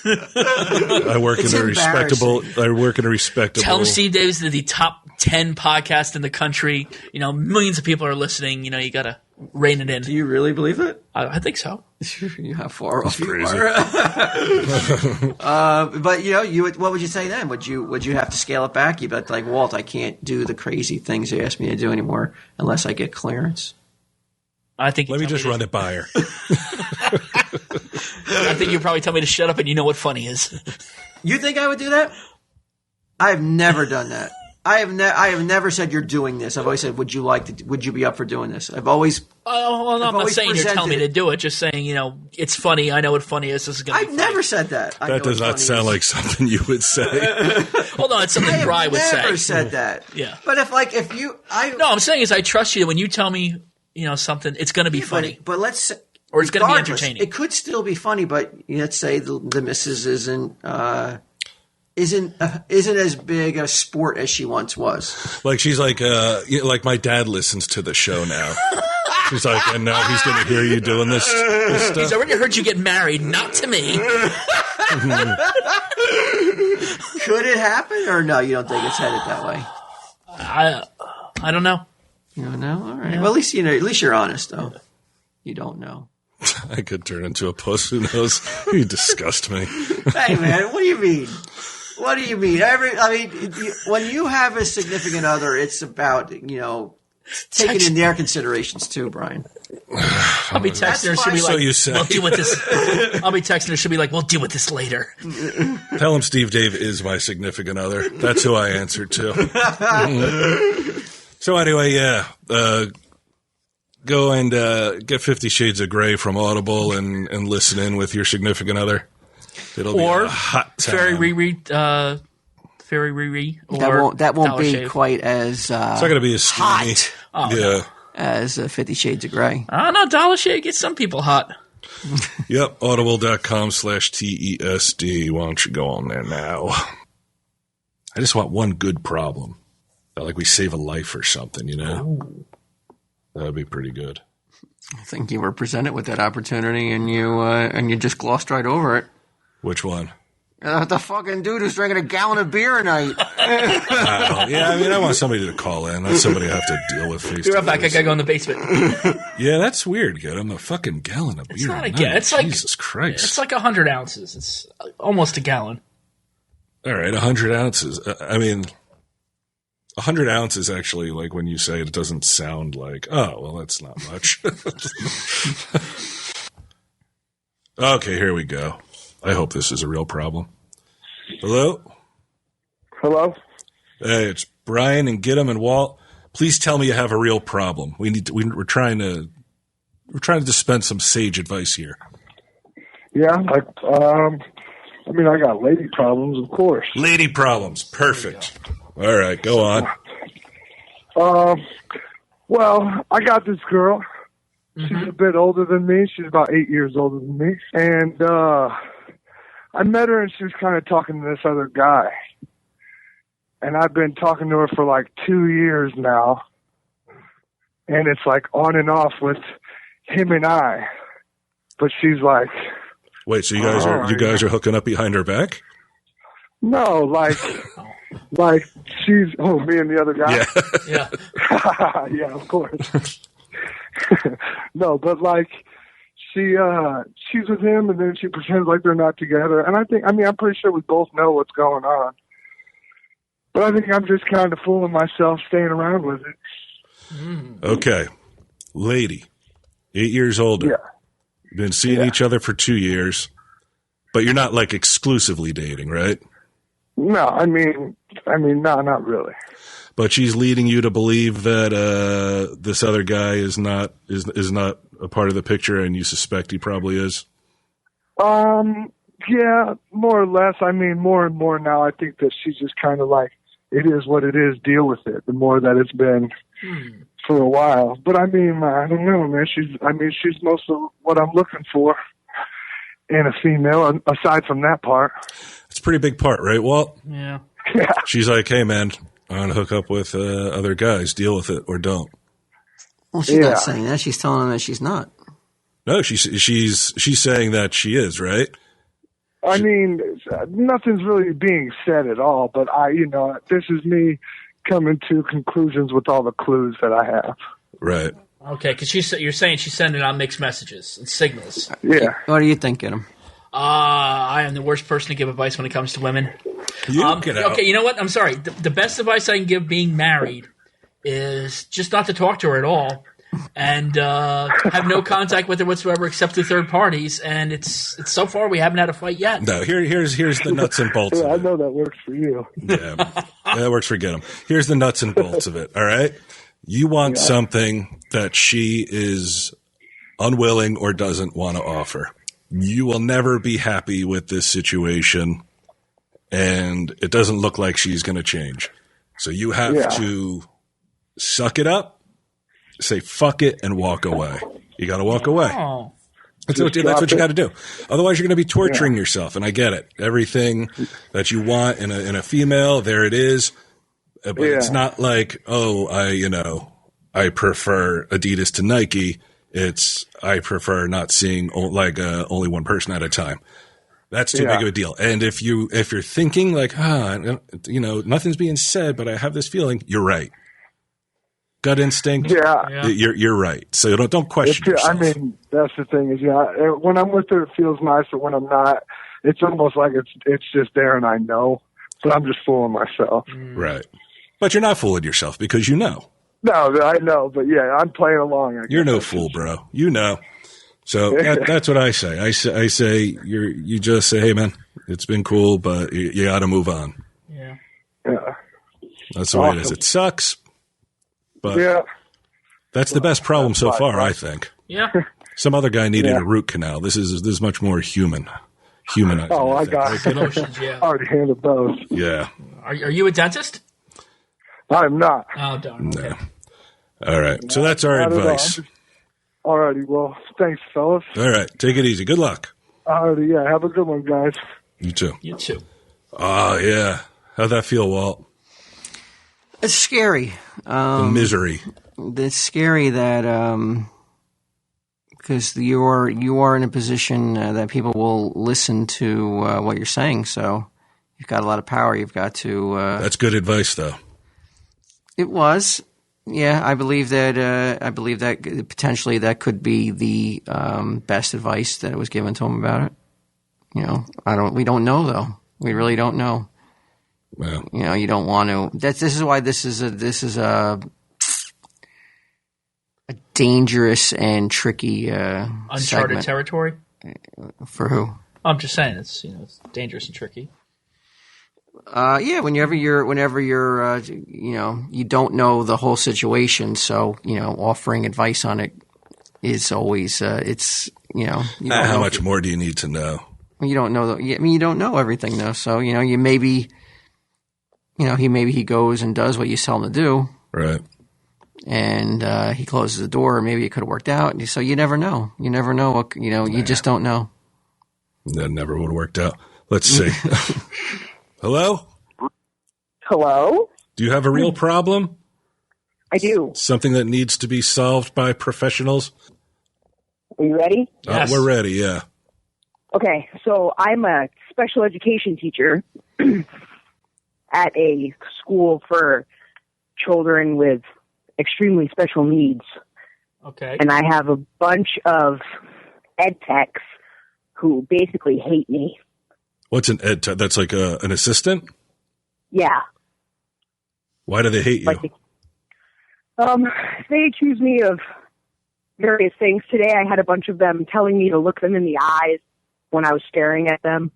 I work in a respectable. Tell them Steve Davis is the top 10 podcast in the country. You know, millions of people are listening. You know, you gotta rein it in. Do you really believe it? I think so. How far off you crazy. are. But what would you say then? Would you have to scale it back? You'd be like, Walt, I can't do the crazy things they ask me to do anymore unless I get clearance. I think. Let me just run it by her. I think you probably tell me to shut up, and you know what funny is. You think I would do that? I've never done that. I have never said you're doing this. I've always said, would you be up for doing this? I've always. Oh, well, I'm not saying you're telling me to do it. Just saying, you know, it's funny. I know what funny is. This is going to be I've funny. never said that. That does not sound like something you would say. Hold on, it's something Bri would say. I've never said that. Yeah. But if you. No, I'm saying is I trust you. When you tell me, you know, something, it's going to be funny. But let's. Or it's going to be regardless, entertaining. It could still be funny, but let's say the missus isn't as big a sport as she once was. Like she's like, like my dad listens to the show now. She's like, and now he's going to hear you doing this stuff. He's already heard you get married, not to me. Could it happen, or no? You don't think it's headed that way? I don't know. You don't know. All right. Well, at least at least you're honest, though. You don't know. I could turn into a puss. Who knows? You disgust me. Hey, man, what do you mean? What do you mean? When you have a significant other, it's about, taking in their considerations too, Brian. I'll be texting her. She'll be So like, you say. "We'll deal with this." I'll be texting her. She'll be like, "We'll deal with this later." Tell him Steve Dave is my significant other. That's who I answer to. So anyway, yeah. Go and get 50 Shades of Grey from Audible and listen in with your significant other. It'll be a hot time. Fairy Riri. Or That won't Dollar be Shave. quite as It's not going to be as steamy. hot Yeah. as 50 Shades of Grey. I don't know. Dollar Shave gets some people hot. Yep. Audible.com/TESD. Why don't you go on there now? I just want one good problem. Like we save a life or something, you know? Ooh. That would be pretty good. I think you were presented with that opportunity and you just glossed right over it. Which one? The fucking dude who's drinking a gallon of beer a night. Yeah, I mean, I want somebody to call in. That's somebody I have to deal with face to face. Be right back. I gotta go in the basement. Yeah, that's weird. Get him a fucking gallon of beer. It's not a gallon. It's like Jesus Christ. It's like 100 ounces. It's almost a gallon. All right, 100 ounces. I mean, 100 ounces actually, like when you say it doesn't sound like, oh, well, that's not much. Okay, here we go. I hope this is a real problem. Hello? Hello? Hey, it's Brian and Gidim and Walt. Please tell me you have a real problem. We're trying to dispense some sage advice here. Yeah, I mean, I got lady problems, of course. Lady problems. Perfect. All right, go on. Well, I got this girl. She's a bit older than me. She's about 8 years older than me. And I met her, and she was kind of talking to this other guy. And I've been talking to her for like 2 years now. And it's like on and off with him and I. But she's like... Wait, so you guys are hooking up behind her back? No, like she's me and the other guy. Yeah, yeah, of course. No, but like she's with him, and then she pretends like they're not together. And I'm pretty sure we both know what's going on. But I think I'm just kind of fooling myself, staying around with it. Okay, lady, 8 years older. Yeah. Been seeing each other for 2 years, but you're not like exclusively dating, right? No, I mean, no, not really. But she's leading you to believe that this other guy is not a part of the picture, and you suspect he probably is. Yeah, more or less. I mean, more and more now. I think that she's just kind of like, it is what it is. Deal with it. The more that it's been. For a while, but I mean, I don't know, man. She's most of what I'm looking for in a female, aside from that part. It's a pretty big part, right, Walt? Yeah. She's like, hey, man, I'm going to hook up with other guys. Deal with it or don't. Well, she's not saying that. She's telling him that she's not. No, she's saying that she is, right? I mean, nothing's really being said at all, but this is me coming to conclusions with all the clues that I have. Right. Okay, because you're saying she's sending out mixed messages and signals. Yeah. What do you think, Adam? I am the worst person to give advice when it comes to women. Okay, you know what? I'm sorry. The best advice I can give being married is just not to talk to her at all and have no contact with her whatsoever except through third parties. And it's so far we haven't had a fight yet. No, here's the nuts and bolts. I know that works for you. Yeah, that works for Gidim. Here's the nuts and bolts of it. All right, you want something that she is unwilling or doesn't want to offer. You will never be happy with this situation, and it doesn't look like she's going to change. So you have to suck it up. Say fuck it and walk away. You got to walk away. Oh. That's what you got to do. Otherwise, you're going to be torturing yourself. And I get it. Everything that you want in a female, there it is. But it's not like, I prefer Adidas to Nike. It's I prefer not seeing only one person at a time. That's too big of a deal. And if you're thinking like, nothing's being said, but I have this feeling, you're right. Gut instinct. Yeah. You're right. So don't question yourself. I mean, that's the thing is, when I'm with her, it feels nice, but when I'm not, it's almost like it's just there and I know, but I'm just fooling myself. Right. But you're not fooling yourself because you know. No, I know, but I'm playing along. You're no fool, bro. You know. So that's what I say. I say you just say, hey man, it's been cool, but you got to move on. Yeah. Yeah. That's the way it is. It sucks. But that's the best problem so far, I think. Yeah. Some other guy needed a root canal. This is much more humanizing. I got emotions. Yeah. Already handled those. Yeah. Are you a dentist? I'm not. Oh, darn. Okay. No. All right. So that's our advice. All righty. Well, thanks, fellas. All right. Take it easy. Good luck. All righty. Yeah. Have a good one, guys. You too. You too. Oh, yeah. How'd that feel, Walt? It's scary. The misery. It's scary that because you are in a position that people will listen to what you're saying. So you've got a lot of power. You've got to. That's good advice, though. It was. Yeah, I believe that potentially that could be the best advice that was given to him about it. We don't know though. We really don't know. Well, you don't want to. This is why this is a dangerous and tricky uncharted segment. Territory. For who? I'm just saying it's it's dangerous and tricky. Yeah, whenever you're you don't know the whole situation, so offering advice on it is always it's you don't know how much more do you need to know? You don't know. You don't know everything though. So you maybe he goes and does what you tell him to do, right? And he closes the door. Or maybe it could have worked out. So you never know. You never know. What, you just don't know. That never would have worked out. Let's see. Hello? Hello? Do you have a real problem? I do. Something that needs to be solved by professionals? Are you ready? Yes. We're ready, yeah. Okay, so I'm a special education teacher at a school for children with extremely special needs. Okay. And I have a bunch of ed techs who basically hate me. What's an ed tech? That's like an assistant? Yeah. Why do they hate you? They accuse me of various things. Today I had a bunch of them telling me to look them in the eyes when I was staring at them.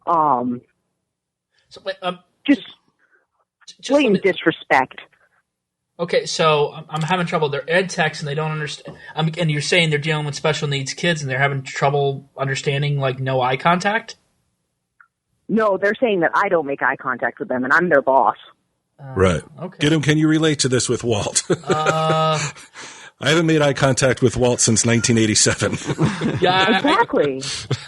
So wait, just blatant disrespect. Okay, so I'm having trouble. They're ed techs and they don't understand. And you're saying they're dealing with special needs kids and they're having trouble understanding, like, no eye contact? No, they're saying that I don't make eye contact with them, and I'm their boss. Right. Okay. Get him. Can you relate to this with Walt? I haven't made eye contact with Walt since 1987. Yeah, exactly.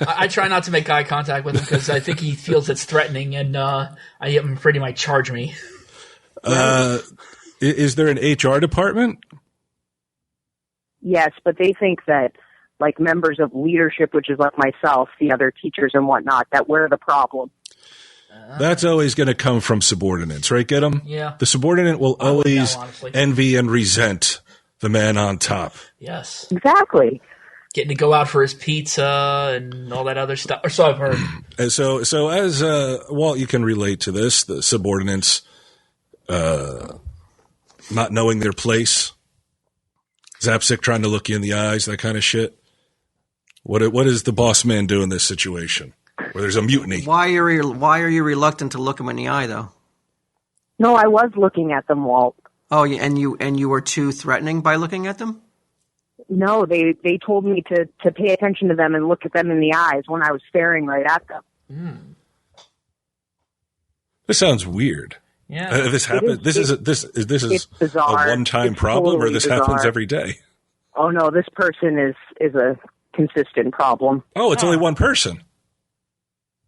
I try not to make eye contact with him because I think he feels it's threatening, and I'm afraid he might charge me. Is there an HR department? Yes, but they think that, like, members of leadership, which is like myself, the other teachers and whatnot, that we're the problem. That's always going to come from subordinates, right? Get them? Yeah. The subordinate will always honestly. envy and resent the man on top. Yes. Exactly. Getting to go out for his pizza and all that other stuff. Or so I've heard. And so as Walt, you can relate to this, the subordinates not knowing their place, Zapsik trying to look you in the eyes, that kind of shit. What does the boss man do in this situation where there's a mutiny? Why are you reluctant to look him in the eye, though? No, I was looking at them, Walt. Oh, and you were too threatening by looking at them? No, they told me to pay attention to them and look at them in the eyes when I was staring right at them. This sounds weird. Yeah. This happens. This is a one-time problem, totally or this bizarre. happens every day. Oh no, this person is a consistent problem. Oh, it's only one person.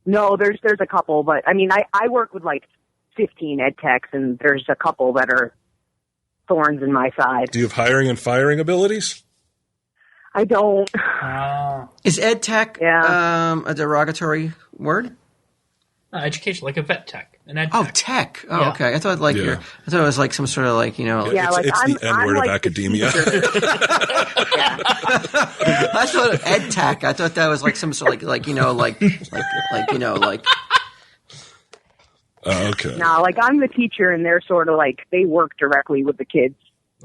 No, there's a couple, but I mean, I work with like 15 ed techs, and there's a couple that are thorns in my side. Do you have hiring and firing abilities? I don't. Is ed tech a derogatory word? Education, like a vet tech. An ed Oh, tech. tech. Oh, Yeah. okay. I thought it was like some sort of like, Yeah, it's, like it's the N-word like of academia. I thought ed tech. I thought that was like some sort of like Okay. No, like I'm the teacher, and they're sort of like they work directly with the kids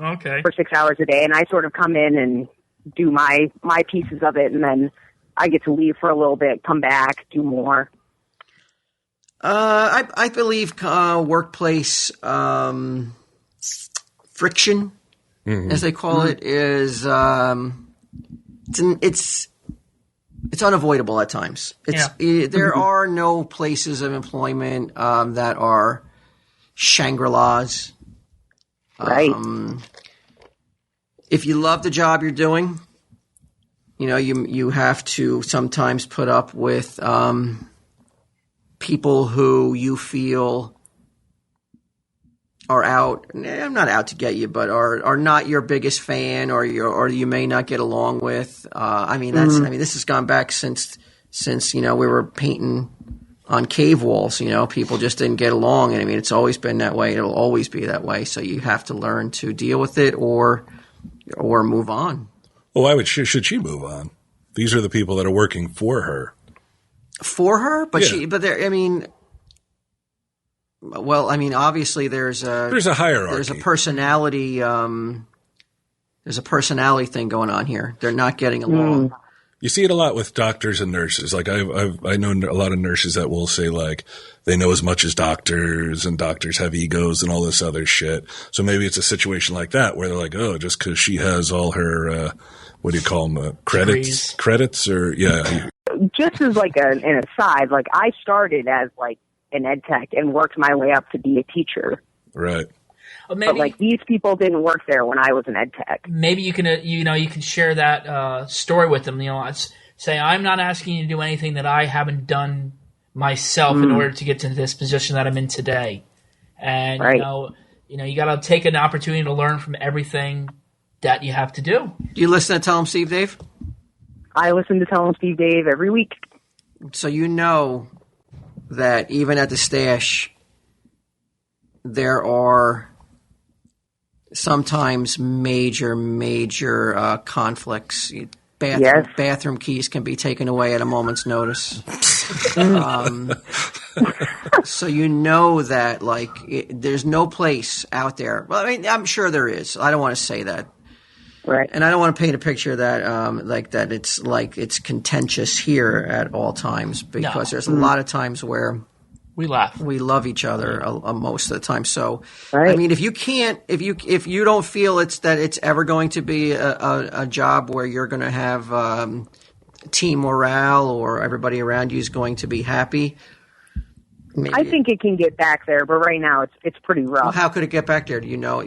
Okay. for 6 hours a day, and I sort of come in and do my pieces of it, and then I get to leave for a little bit, come back, do more. I believe workplace friction, as they call it, is it's unavoidable at times. There are no places of employment that are Shangri-Las. Right. If you love the job you're doing, you have to sometimes put up with people who you feel are out. I'm not out to get you, but are not your biggest fan, or you may not get along with. I mean, this has gone back since we were painting on cave walls. People just didn't get along, and I mean, it's always been that way. It'll always be that way. So you have to learn to deal with it, or move on. Well, why should she move on? These are the people that are working for her. For her, but Yeah. obviously there's a hierarchy. There's a personality. There's a personality thing going on here. They're not getting along. You see it a lot with doctors and nurses. Like I know a lot of nurses that will say like they know as much as doctors, and doctors have egos and all this other shit. So maybe it's a situation like that where they're like, oh, just because she has all her what do you call them? Credits, or yeah. Just as like an aside, like I started as like an ed tech and worked my way up to be a teacher. Right. But like these people didn't work there when I was an ed tech. Maybe you can you can share that story with them. Say I'm not asking you to do anything that I haven't done myself in order to get to this position that I'm in today. And right. You got to take an opportunity to learn from everything that you have to do. Do you listen to Tell 'em Steve Dave? I listen to Tell 'em Steve Dave every week. So you know that even at the stash, there are sometimes major conflicts. Bathroom keys can be taken away at a moment's notice. So you know that there's no place out there. Well, I mean, I'm sure there is. I don't want to say that. Right. And I don't want to paint a picture that it's contentious here at all times, because there's a lot of times where we laugh. We love each other most of the time. So, right. I mean, if you don't feel it's ever going to be a job where you're going to have team morale or everybody around you is going to be happy. Maybe. I think it can get back there, but right now it's pretty rough. Well, how could it get back there? Do you know?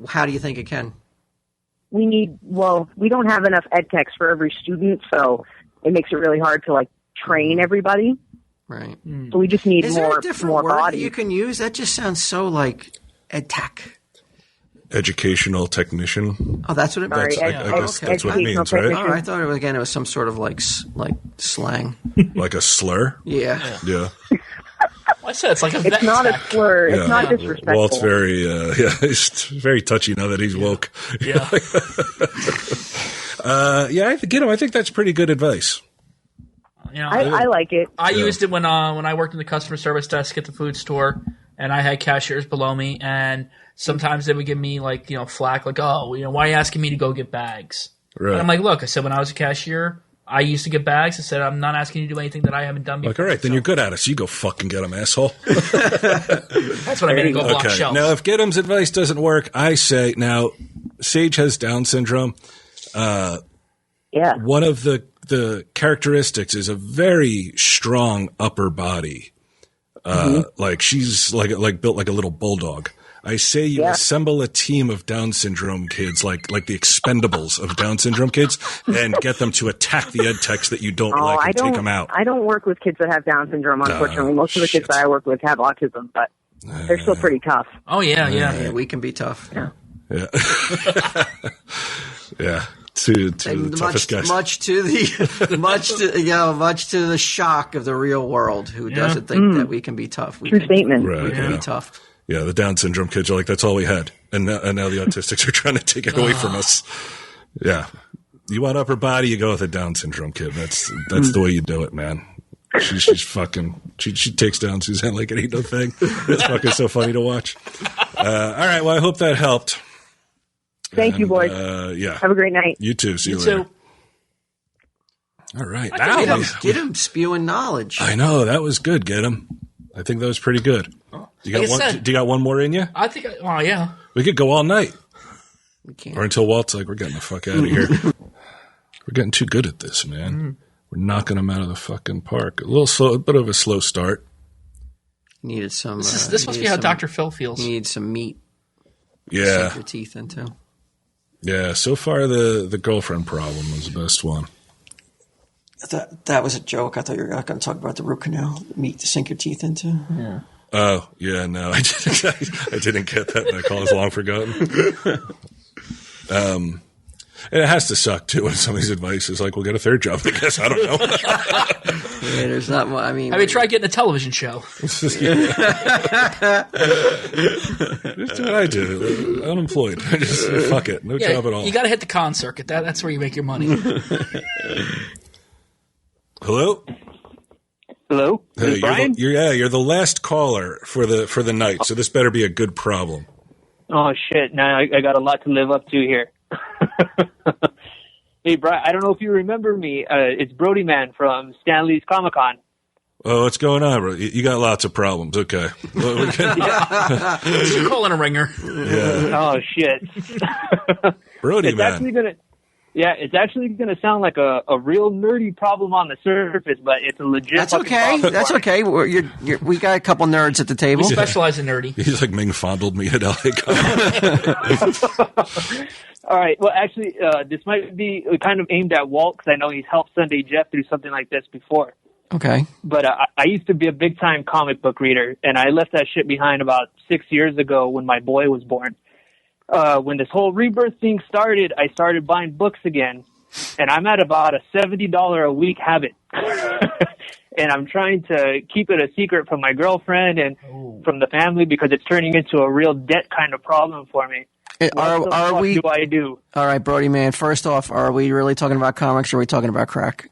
How do you think it can? We don't have enough ed techs for every student, so it makes it really hard to train everybody. Right. So we just need Is more there a different word bodies. you can use? That just sounds so like ed tech. Educational technician. Oh, that's what it means. I guess that's what it means, right? Oh, I thought it was some sort of like slang. Like a slur? Yeah. Yeah. I said it's like a It's not a slur. It's not disrespectful. Walt's he's very touchy now that he's woke. Yeah. I think that's pretty good advice. I like it. I used it when I worked in the customer service desk at the food store, and I had cashiers below me, and sometimes they would give me flack, like, oh, why are you asking me to go get bags? Right. And I'm like, look, I said when I was a cashier, I used to get bags. I said I'm not asking you to do anything that I haven't done before. Like, all right, then you're good at it, so you go fucking get them, asshole. That's what I mean. Go block shelves. Now, if get 'em's advice doesn't work, I say now, Sage has Down syndrome. One of the characteristics is a very strong upper body. Like she's like built like a little bulldog. I say you assemble a team of Down syndrome kids, like the Expendables of Down syndrome kids, and get them to attack the ed techs that you don't like and take them out. I don't work with kids that have Down syndrome, unfortunately. Most of the kids that I work with have autism, but they're still pretty tough. Oh, yeah. We can be tough. Yeah. Yeah. To the toughest guys. Much to the shock of the real world, who doesn't think that we can be tough. True statement. We can be tough. Yeah, the Down syndrome kids are like, that's all we had. And now the autistics are trying to take it away from us. Yeah. You want upper body, you go with a Down syndrome kid. That's the way you do it, man. She's fucking, she takes down Suzanne like it ain't no thing. It's fucking so funny to watch. All right. Well, I hope that helped. Thank you, boys. Yeah. Have a great night. You too. See you later. Too. All right. Get him spewing knowledge. I know. That was good. Get him. I think that was pretty good. Do you got one more in you? I think. Yeah. We could go all night. We can't. Or until Walt's like, we're getting the fuck out of here. We're getting too good at this, man. We're knocking them out of the fucking park. A bit of a slow start. Needed some. This must be how Dr. Phil feels. You need some meat. Yeah. Sink your teeth into. Yeah. So far, the girlfriend problem was the best one. That was a joke. I thought you were not going to talk about the root canal. Meat to sink your teeth into. Yeah. Oh, yeah, no, I didn't get that. That call is long forgotten. And it has to suck, too, when somebody's advice is like, we'll get a third job, I guess. I don't know. Yeah, there's not much. I mean, try getting a television show. Just do what I do. Unemployed. Just fuck it. No job at all. You got to hit the con circuit. That's where you make your money. Hello? Hello? Hey, Brian? You're the last caller for the night, so this better be a good problem. Oh, shit. Now I got a lot to live up to here. Hey, Brian, I don't know if you remember me. It's Brody Man from Stanley's Comic-Con. Oh, what's going on, bro? You got lots of problems. Okay. Well, You're calling a ringer. Yeah. Oh, shit. Brody it's Man. It's actually gonna sound like a real nerdy problem on the surface, but it's a legit. That's okay. That's okay. We got a couple nerds at the table. We specialize in nerdy. He's like Ming fondled me at LA All right. Well, actually, this might be kind of aimed at Walt because I know he's helped Sunday Jeff through something like this before. Okay. But I used to be a big-time comic book reader, and I left that shit behind about 6 years ago when my boy was born. When this whole rebirth thing started, I started buying books again, and I'm at about a $70 a week habit. And I'm trying to keep it a secret from my girlfriend and from the family because it's turning into a real debt kind of problem for me. What the fuck do I do? All right, Brody, man. First off, are we really talking about comics or are we talking about crack?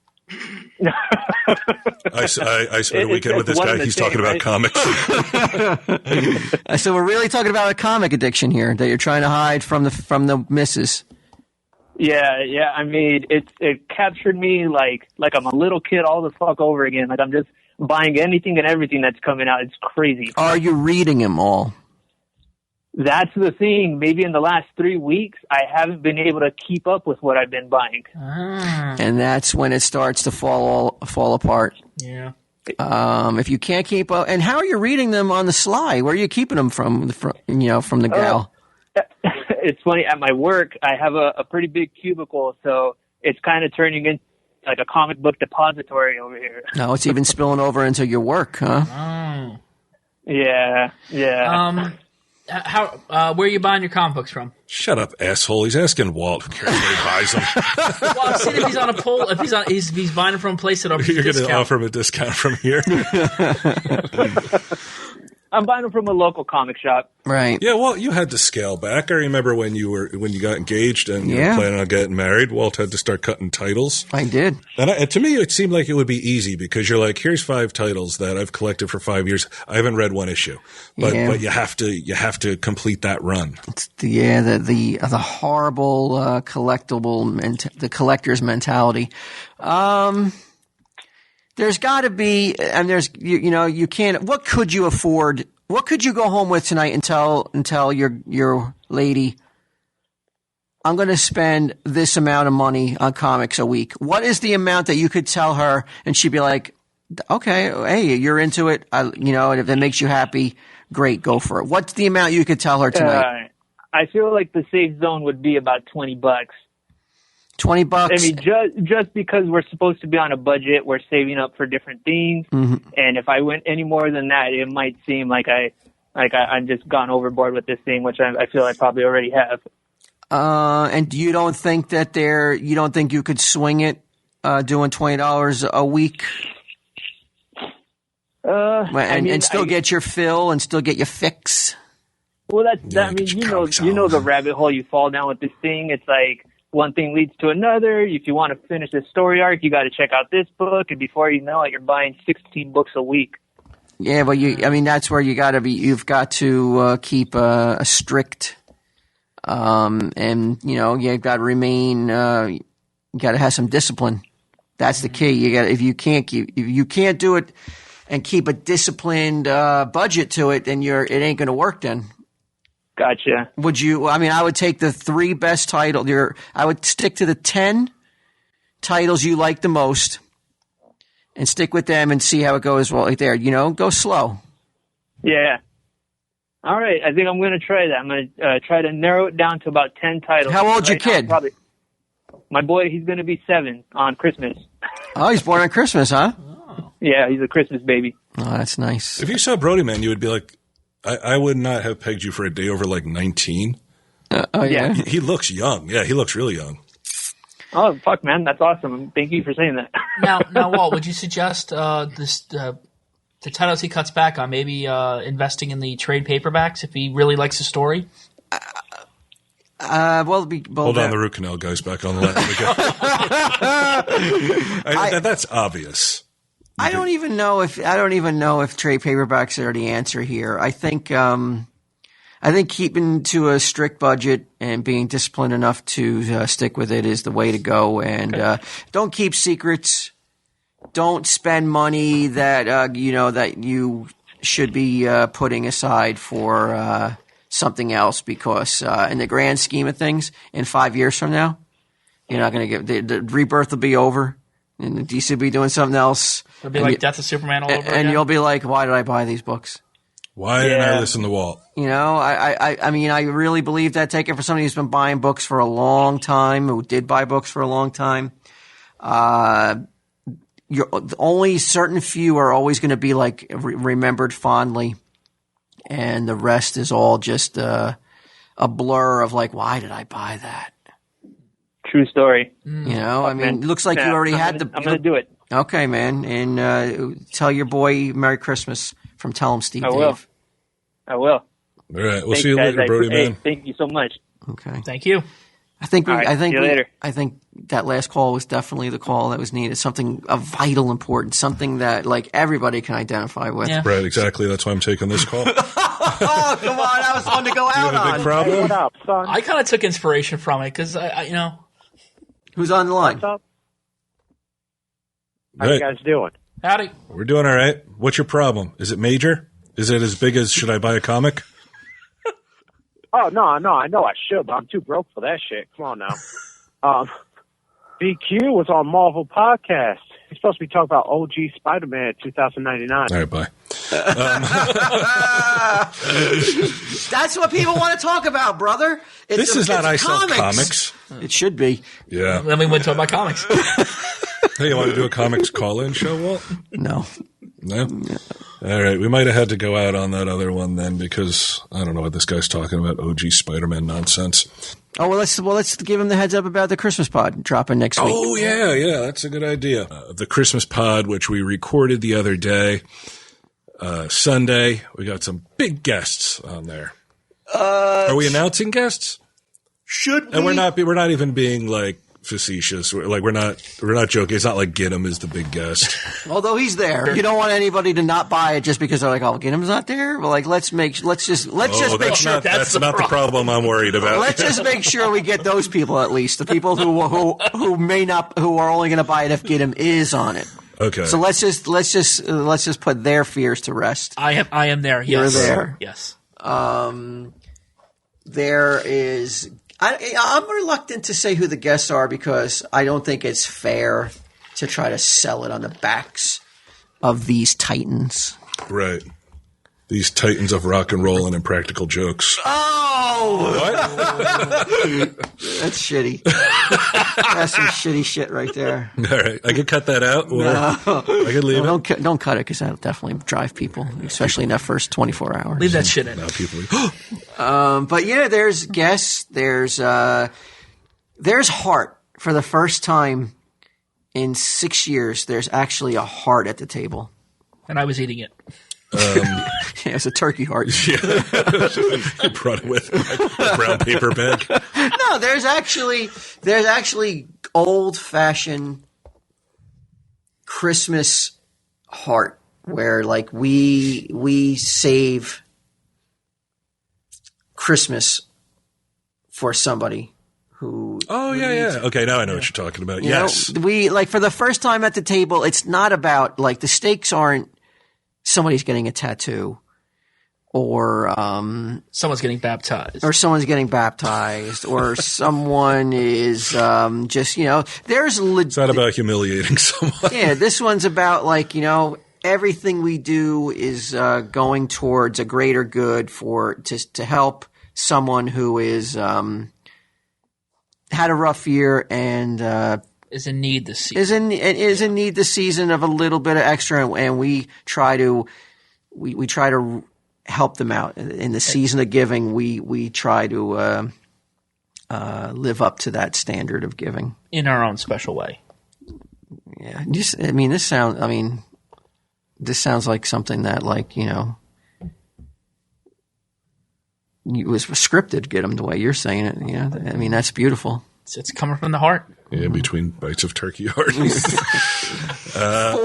I spent a weekend with this guy. He's talking about comics. So we're really talking about a comic addiction here that you're trying to hide from the missus. Yeah. I mean, it captured me like I'm a little kid all the fuck over again. Like I'm just buying anything and everything that's coming out. It's crazy. Are you reading them all? That's the thing. Maybe in the last 3 weeks, I haven't been able to keep up with what I've been buying. And that's when it starts to fall apart. Yeah. If you can't keep up, and how are you reading them on the sly? Where are you keeping them from the gal? It's funny. At my work, I have a pretty big cubicle, so it's kind of turning into like a comic book depository over here. No, it's even spilling over into your work, huh? Oh. Yeah. Where are you buying your comic books from? Shut up, asshole. He's asking Walt. Who cares where he buys them? Well, I'm saying if he's on a poll, if he's buying them from a place that offers You're a discount. going to offer him a discount from here? I'm buying them from a local comic shop. Right. Yeah, Walt, you had to scale back. I remember when you got engaged and you were planning on getting married, Walt had to start cutting titles. I did. And to me, it seemed like it would be easy because you're like, here's 5 titles that I've collected for 5 years. I haven't read one issue, but you have to complete that run. It's the horrible the collector's mentality. There's got to be, and you can't. What could you afford? What could you go home with tonight and tell your lady, I'm going to spend this amount of money on comics a week? What is the amount that you could tell her and she'd be like, okay, hey, you're into it, and if it makes you happy, great, go for it. What's the amount you could tell her tonight? I feel like the safe zone would be about $20. $20. I mean, just because we're supposed to be on a budget, we're saving up for different things. Mm-hmm. And if I went any more than that, it might seem like I'm just gone overboard with this thing, which I feel I probably already have. And you don't think you could swing it doing $20 a week? And still get your fill and still get your fix? Well, you know the rabbit hole you fall down with this thing. It's like one thing leads to another. If you want to finish this story arc, you got to check out this book, and before you know it, you're buying 16 books a week. Yeah, but that's where you got to be. You've got to keep a strict, and you've got to remain. You got to have some discipline. That's the key. If you can't do it and keep a disciplined budget to it, then it ain't going to work then. Gotcha. Would you? I mean, I would take the 3 best titles. I would stick to the 10 titles you like the most, and stick with them and see how it goes. Well, right there, go slow. Yeah. All right. I think I'm going to try that. I'm going to try to narrow it down to about 10 titles. How old's your kid? My boy, he's going to be 7 on Christmas. Oh, he's born on Christmas, huh? Yeah, he's a Christmas baby. Oh, that's nice. If you saw Brody Man, you would be like, I would not have pegged you for a day over like 19. Yeah. He looks young. Yeah, he looks really young. Oh, fuck, man. That's awesome. Thank you for saying that. Now, Walt, would you suggest the titles he cuts back on, maybe investing in the trade paperbacks if he really likes the story? Hold on, the root canal guy's back on the line. That's obvious. I don't even know if trade paperbacks are the answer here. I think keeping to a strict budget and being disciplined enough to stick with it is the way to go. And don't keep secrets. Don't spend money that that you should be putting aside for something else, because in the grand scheme of things, in 5 years from now, you're not going to get the rebirth will be over, and the DC will be doing something else. It'll be like Death of Superman all over again. And you'll be like, why did I buy these books? Why didn't I listen to Walt? I mean, I really believe that. Take it for somebody who's been buying books for a long time, who did buy books for a long time. Only certain few are always going to be like remembered fondly, and the rest is all just a blur of like, why did I buy that? True story. I mean, it looks like you already had the. I'm going to do it. Okay, man, and tell your boy Merry Christmas from Tell Him Steve Dave. I will. All right, we'll see you later, Brody man. Thank you so much. Okay, thank you. I think see you later. I think that last call was definitely the call that was needed. Something of vital importance, something that like everybody can identify with. Yeah. Right, exactly. That's why I'm taking this call. Oh, come on, that was fun to go out you have a on. big problem? Hey, what up, son? I kind of took inspiration from it because Who's on the line? What's up? How Hey. you guys doing? Howdy. We're doing all right. What's your problem? Is it major? Is it as big as should I buy a comic? Oh, no, I know I should, but I'm too broke for that shit. Come on now. BQ was on Marvel Podcast. He's supposed to be talking about OG Spider-Man 2099. All right, bye. That's what people want to talk about, brother. This is not I Sell Comics. It should be. Yeah. Then we went to talk about comics. Hey, you want to do a comics call-in show, Walt? No. No? All right. We might have had to go out on that other one then because I don't know what this guy's talking about, OG Spider-Man nonsense. Oh, let's give him the heads up about the Christmas pod dropping next week. Oh, yeah. That's a good idea. The Christmas pod, which we recorded the other day, Sunday, we got some big guests on there. Are we announcing guests? Should we? And we're not even being like facetious. We're not joking. It's not like Ginnam is the big guest. Although he's there, you don't want anybody to not buy it just because they're like, "Oh, Ginnam's not there." Well, like let's just make sure that's not the problem I'm worried about. Let's just make sure we get those people at least, the people who are only going to buy it if Ginnam is on it. Okay. So let's just put their fears to rest. I am there. Yes. You're there. Yes. There is. I'm reluctant to say who the guests are because I don't think it's fair to try to sell it on the backs of these titans. Right. These titans of rock and roll and impractical jokes. Oh! What? That's shitty. That's some shitty shit right there. All right. I could cut that out or I could leave it. Don't cut it because that'll definitely drive people, especially in that first 24 hours. Leave that shit in. Now people but yeah, there's guests. There's heart. For the first time in 6 years, there's actually a heart at the table. And I was eating it. Yeah, it's a turkey heart. Yeah. You brought it with a brown paper bag. No, there's actually old-fashioned Christmas heart where like we save Christmas for somebody who. Oh yeah. Okay, now I know what you're talking about. Yes, we like for the first time at the table. It's not about like the stakes aren't somebody's getting a tattoo or someone's getting baptized or someone is just there's it's not about humiliating someone. Yeah, this one's about like everything we do is going towards a greater good to help someone who is had a rough year and is in need this season. Is in need this season of a little bit of extra, and we try to help them out in the season of giving. We try to live up to that standard of giving in our own special way. Yeah, this sounds like something that, like, you know, it was scripted. Get them the way you're saying it. You know, I mean, that's beautiful. It's coming from the heart. Yeah, between bites of turkey heart. 4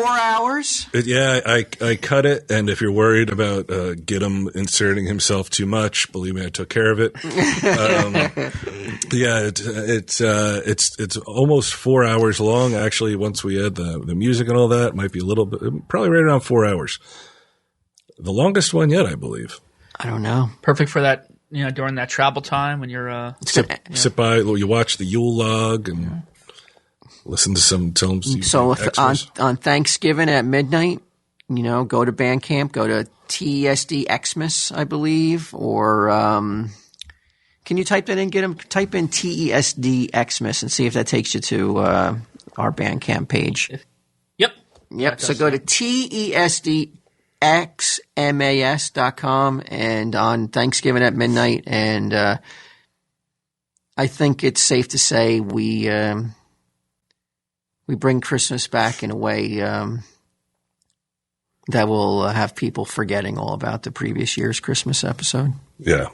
hours? I cut it, and if you're worried about Gidim inserting himself too much, believe me, I took care of it. It's almost 4 hours long. Actually, once we add the music and all that, it might be a little bit, probably right around 4 hours. The longest one yet, I believe. I don't know. Perfect for that, you know, during that travel time when you're sit by, you watch the Yule log and listen to some films. So on Thanksgiving at midnight, you know, go to Bandcamp, go to TESD Xmas, I believe, or can you type that in? Type in TESD Xmas and see if that takes you to our Bandcamp page. Yep. So go to TESDXMAS.com and on Thanksgiving at midnight, and I think it's safe to say we bring Christmas back in a way that will have people forgetting all about the previous year's Christmas episode. Yeah,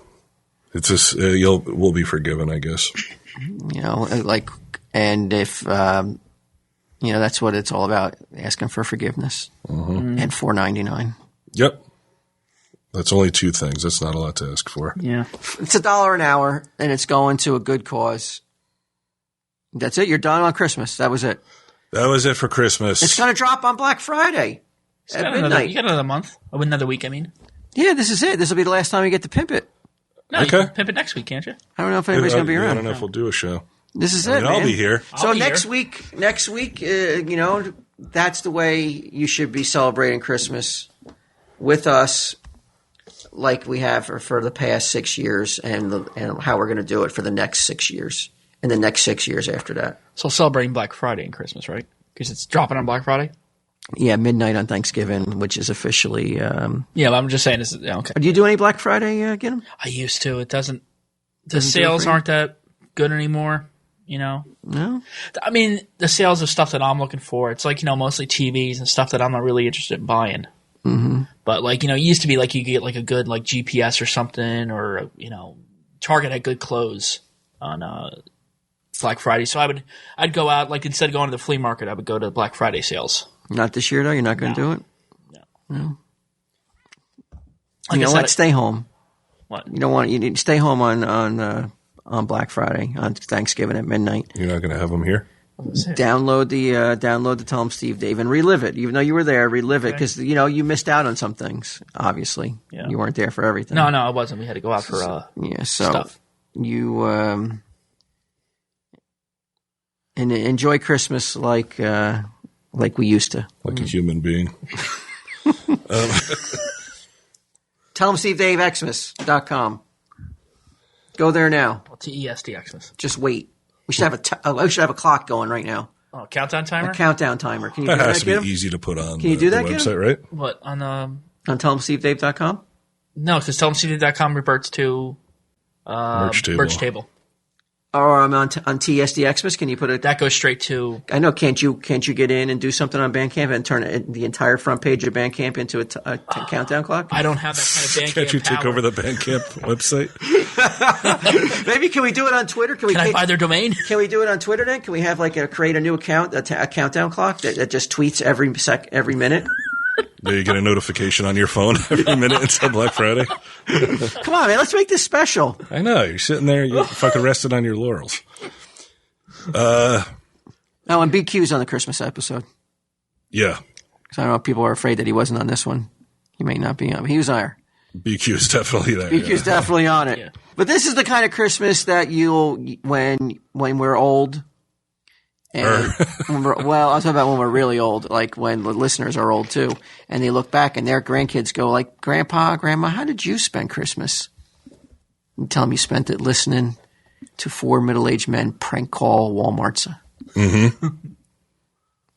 it's just we'll be forgiven, I guess. You know, like, and if you know, that's what it's all about, asking for forgiveness. Mm-hmm. And $4.99. Yep. That's only two things. That's not a lot to ask for. Yeah. It's $1 an hour, and it's going to a good cause. That's it. You're done on Christmas. That was it. That was it for Christmas. It's going to drop on Black Friday at midnight. You got another month. Another week, I mean. Yeah, this is it. This will be the last time you get to pimp it. No, okay. You can pimp it next week, can't you? I don't know if anybody's going to be around. I don't know if we'll do a show. This is it, man. I'll be here. So next week, you know, that's the way you should be celebrating Christmas with us, like we have for the past 6 years, and how we're going to do it for the next 6 years, and the next 6 years after that. So celebrating Black Friday and Christmas, right? Because it's dropping on Black Friday? Yeah, midnight on Thanksgiving, which is officially... yeah, but I'm just saying this is... Okay. Do you do any Black Friday, Gidim? I used to. It doesn't... The sales aren't that good anymore, you know? No? I mean, the sales of stuff that I'm looking for, it's like, you know, mostly TVs and stuff that I'm not really interested in buying. Mm-hmm. But, like, you know, it used to be like you could get like a good like GPS or something, or, you know, Target had good clothes on Black Friday. So I'd go out, like, instead of going to the flea market, I would go to Black Friday sales. Not this year, though? You're not going to do it? No. Like you know what? Stay home. What? You don't want you need to stay home on Black Friday, on Thanksgiving at midnight. You're not going to have them here? Download the Tell 'em Steve Dave and relive it. Even though you were there, relive it, because you know you missed out on some things. Obviously, you weren't there for everything. No, I wasn't. We had to go out for stuff. You and enjoy Christmas like we used to, like a human being. Tell 'em Steve Dave Xmas.com. Go there now. TESD Xmas. Just wait. We should have a clock going right now. Oh, countdown timer? A countdown timer. Can you that do that? Has to be easy to put on. Can you do that? The website, right? What on TellEmSteveDave.com? No, because TellEmSteveDave.com reverts to merch table. Or I'm on TSD Xmas. Can you put it? That goes straight to. I know. Can't you get in and do something on Bandcamp and turn the entire front page of Bandcamp into a countdown clock? I don't have that kind of Bandcamp. Can't you take over the Bandcamp website? Maybe can we do it on Twitter? Can I buy their domain? Can we do it on Twitter then? Can we have create a new account, a countdown clock that just tweets every minute? You get a notification on your phone every minute until Black Friday. Come on, man. Let's make this special. I know. You're sitting there, you're fucking resting on your laurels. And BQ's on the Christmas episode. Yeah. Because I don't know if people are afraid that he wasn't on this one. He may not be on, but he was there. BQ is definitely there. BQ's definitely on it. Yeah. But this is the kind of Christmas that when we're old. And I was talking about when we're really old, like when the listeners are old too, and they look back and their grandkids go like, "Grandpa, Grandma, how did you spend Christmas?" And tell them you spent it listening to 4 middle-aged men prank call Walmarts. Mm-hmm.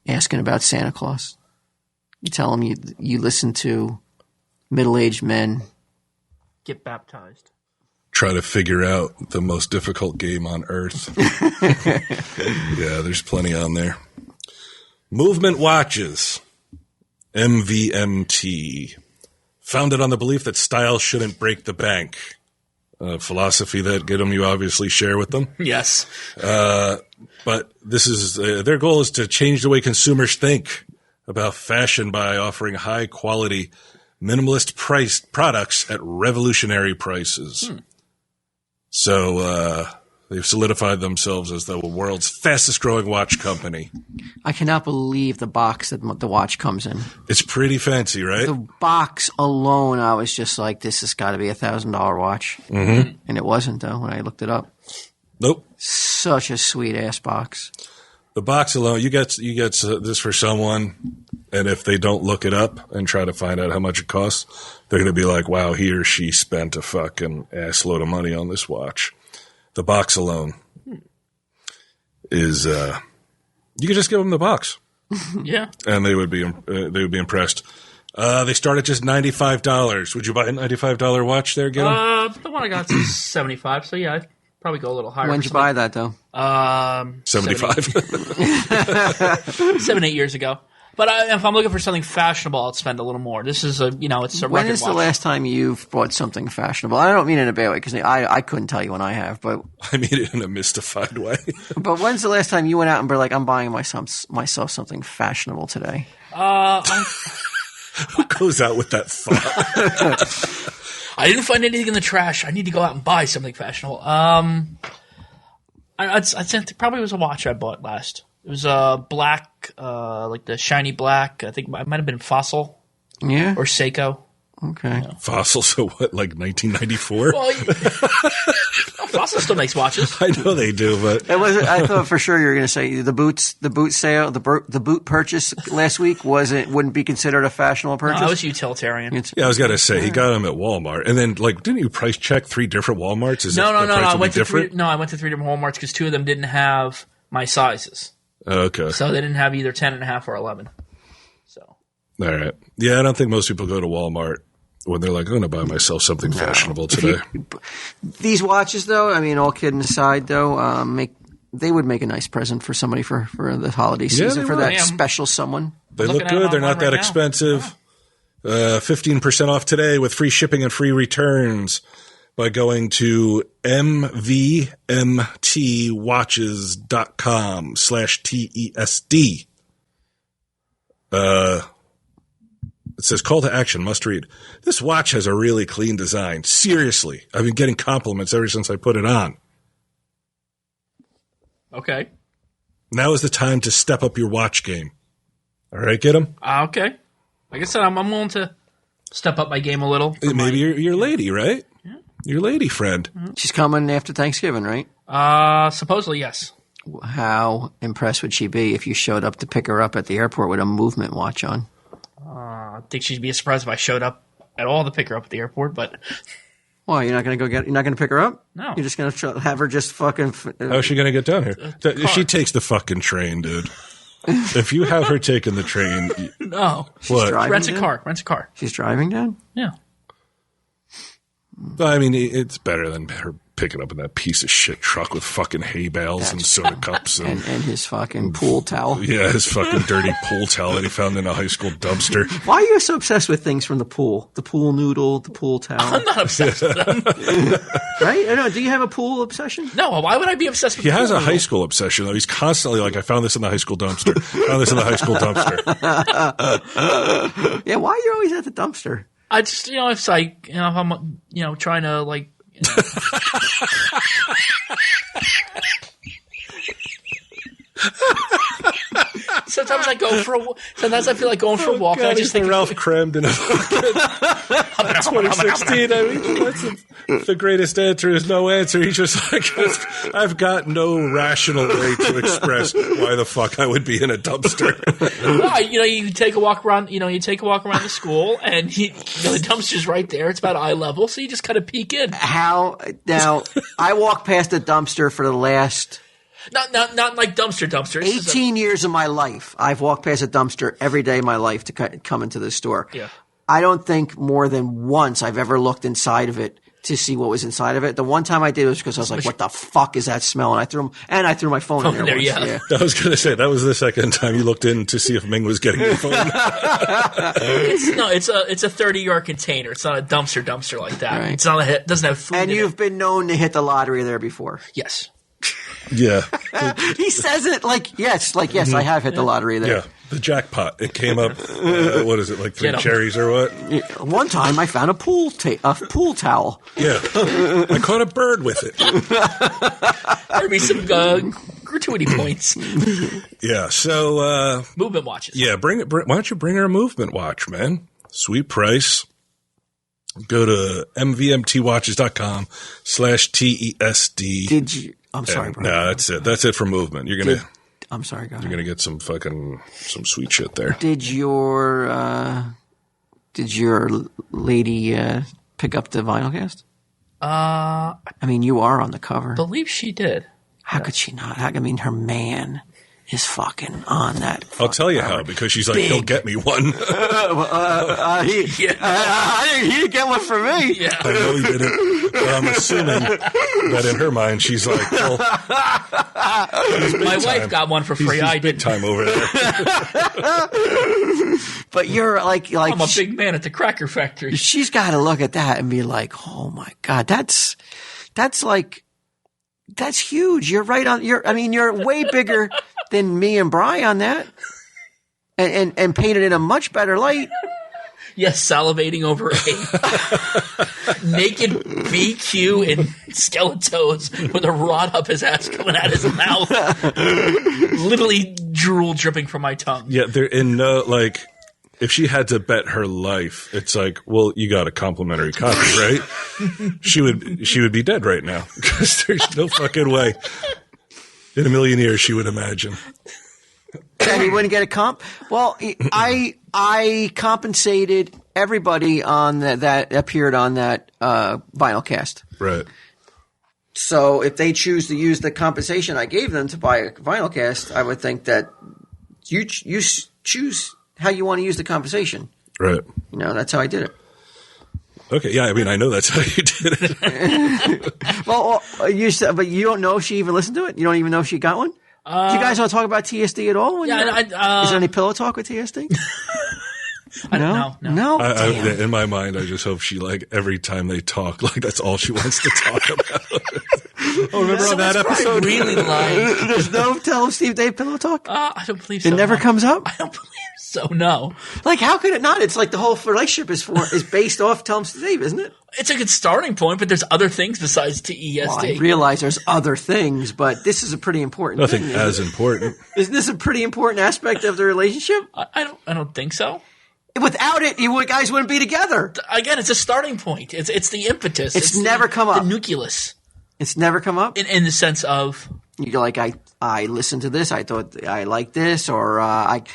Asking about Santa Claus. You tell him you listen to middle-aged men Get baptized. Try to figure out the most difficult game on earth. Yeah, there's plenty on there. Movement watches. MVMT. Founded on the belief that style shouldn't break the bank. A philosophy that, Gidim, you obviously share with them. Yes. But this is their goal is to change the way consumers think about fashion by offering high-quality, minimalist-priced products at revolutionary prices. So they've solidified themselves as the world's fastest-growing watch company. I cannot believe the box that the watch comes in. It's pretty fancy, right? The box alone, I was just like, this has got to be a $1,000 watch. Mm-hmm. And it wasn't, though, when I looked it up. Nope. Such a sweet-ass box. The box alone, you get this for someone, and if they don't look it up and try to find out how much it costs, they're going to be like, wow, he or she spent a fucking ass load of money on this watch. The box alone is, you could just give them the box. Yeah. And they would be impressed. They start at just $95. Would you buy a $95 watch there, Gidim? The one I got is 75, so yeah, I'd probably go a little higher. When'd you buy that, though? 75. 7-8 years ago. But if I'm looking for something fashionable, I'll spend a little more. This is it's a When record is watch. the last time you've bought something fashionable? I don't mean it in a bad way, because I couldn't tell you when I have, but I mean it in a mystified way. But when's the last time you went out and were like, I'm buying myself something fashionable today? Who goes out with that thought? I didn't find anything in the trash. I need to go out and buy something fashionable. I'd say probably was a watch I bought last. It was black, like the shiny black. I think it might have been Fossil. Yeah. Or Seiko. Okay. Yeah. Fossil, so what, like 1994? Well, Fossil still makes watches. I know they do, but I thought for sure you were going to say the boot sale, the boot purchase last week wouldn't be considered a fashionable purchase. No, it was utilitarian. Yeah, I was going to say he got them at Walmart, and then didn't you price check 3 different Walmarts? No. I went to 3 different Walmarts because 2 of them didn't have my sizes. Okay. So they didn't have either 10.5 or 11. So. All right. Yeah, I don't think most people go to Walmart when they're like, I'm going to buy myself something fashionable today. These watches, though, I mean, all kidding aside, though, they would make a nice present for somebody for the holiday season, for that special someone. They look good. They're not that expensive. 15% off today with free shipping and free returns by going to mvmtwatches.com/TESD. It says, call to action, must read. This watch has a really clean design. Seriously. I've been getting compliments ever since I put it on. Okay. Now is the time to step up your watch game. All right, get him? Okay. Like I said, I'm willing to step up my game a little. Maybe your lady, right? Yeah. Your lady friend. Mm-hmm. She's coming after Thanksgiving, right? Supposedly, yes. How impressed would she be if you showed up to pick her up at the airport with a movement watch on? I think she'd be surprised if I showed up at all to pick her up at the airport, but... Well, you're not going to you're not going to pick her up? No. You're just going to have her just fucking... How's she going to get down here? She takes the fucking train, dude. If you have her taking the train... No. What? Rents a car. She's driving down? Yeah. I mean, it's better than her picking up in that piece of shit truck with fucking hay bales and soda cups. And his fucking pool towel. Yeah, his fucking dirty pool towel that he found in a high school dumpster. Why are you so obsessed with things from the pool? The pool noodle, the pool towel. I'm not obsessed with them. Right? I know. Do you have a pool obsession? No, why would I be obsessed with He pool has a noodle? high school obsession, though. He's constantly like, I found this in the high school dumpster. Yeah, why are you always at the dumpster? I just, if I'm, trying to, like, Sometimes I go for sometimes I feel like going for a walk. God, and I just think Ralph Cramden of 2016. I mean, that's the greatest answer is no answer. He's just like, I've got no rational way to express why the fuck I would be in a dumpster. No, you take a walk around. You take a walk around the school, and the dumpster's right there. It's about eye level, so you just kind of peek in. How now? I walked past the dumpster for the last Not like dumpster. 18 years of my life, I've walked past a dumpster every day of my life to come into the store. Yeah. I don't think more than once I've ever looked inside of it to see what was inside of it. The one time I did was because I was like, what the fuck is that smell? And I threw my phone in there. Yeah. I was going to say, that was the second time you looked in to see if Ming was getting your phone. It's a 30-yard container. It's not a dumpster like that. Right. It's not it doesn't have food And in you've it. been known to hit the lottery there before. Yes. Yeah. He says it yes, I have hit the lottery there. Yeah. The jackpot. It came up, what is it, like 3 cherries or what? One time I found a pool towel. Yeah. I caught a bird with it. There'd be some gratuity points. Yeah. So, movement watches. Yeah. Why don't you bring her a movement watch, man? Sweet price. Go to mvmtwatches.com/TESD. Did you? I'm sorry, bro. No, that's it. That's it for movement. You're gonna. I'm sorry, guys. You're gonna get some sweet shit there. Did your lady pick up the vinyl cast? I mean, you are on the cover. I believe she did. How could she not? her man is fucking on that. I'll tell you how, because she's like, he'll get me one. He didn't get one for me. Yeah. I know he didn't. But I'm assuming that in her mind, she's like, well, my wife got one for free. I big did. time over there. But you're like I'm a big man at the Cracker Factory. She's got to look at that and be like, oh my God, that's huge. You're right on. You're way bigger than me and Bri on that, and painted in a much better light. Yes, salivating over a naked BQ in Skeletos with a rod up his ass coming out his mouth, literally drool dripping from my tongue. Yeah, they're in no like. If she had to bet her life, it's like, well, you got a complimentary copy, right? She would be dead right now because there's no fucking way in a million years she would imagine. And he wouldn't get a comp. Well, I compensated everybody on that appeared on that vinyl cast. Right. So if they choose to use the compensation I gave them to buy a vinyl cast, I would think that you choose how you want to use the compensation. Right. That's how I did it. Okay. Yeah. I mean, I know that's how you did it. Well, you said, but you don't know if she even listened to it? You don't even know if she got one? Do you guys want to talk about TSD at all? Yeah. Is there any pillow talk with TSD? No. In my mind, I just hope she, like, every time they talk, like, that's all she wants to talk about. Oh, remember on that episode? Really lying. There's no Tell Him Steve Dave pillow talk? I don't believe so. It never comes up? I don't believe so, no. Like, how could it not? It's like the whole relationship is based off Tell Him Steve Dave, isn't it? It's a good starting point, but there's other things besides TESD. Well, I realize there's other things, but this is a pretty important Nothing thing. as important. Isn't this a pretty important aspect of the relationship? I don't think so. Without it, you guys wouldn't be together. Again, it's a starting point. It's the impetus. It's never come up. The nucleus. It's never come up? In the sense of... You're like, I listened to this. I thought I liked this. Or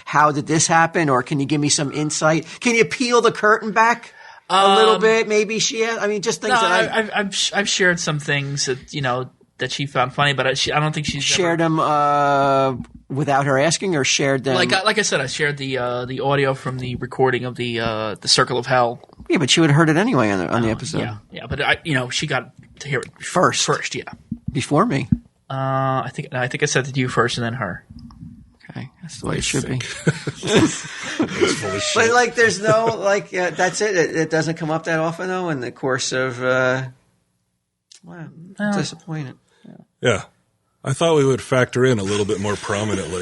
how did this happen? Or can you give me some insight? Can you peel the curtain back a little bit? Maybe she has... I mean, just things that I've shared some things that, that she found funny, but I don't think she's shared them without her asking, or shared them like I said. I shared the audio from the recording of the Circle of Hell. Yeah, but she would have heard it anyway on the episode. Yeah, but she got to hear it first. Yeah, before me. I think I said it to you first and then her. Okay, that's the way it should be. But like, there's no that's it. It doesn't come up that often though in the course of. Wow, disappointed. Yeah, I thought we would factor in a little bit more prominently.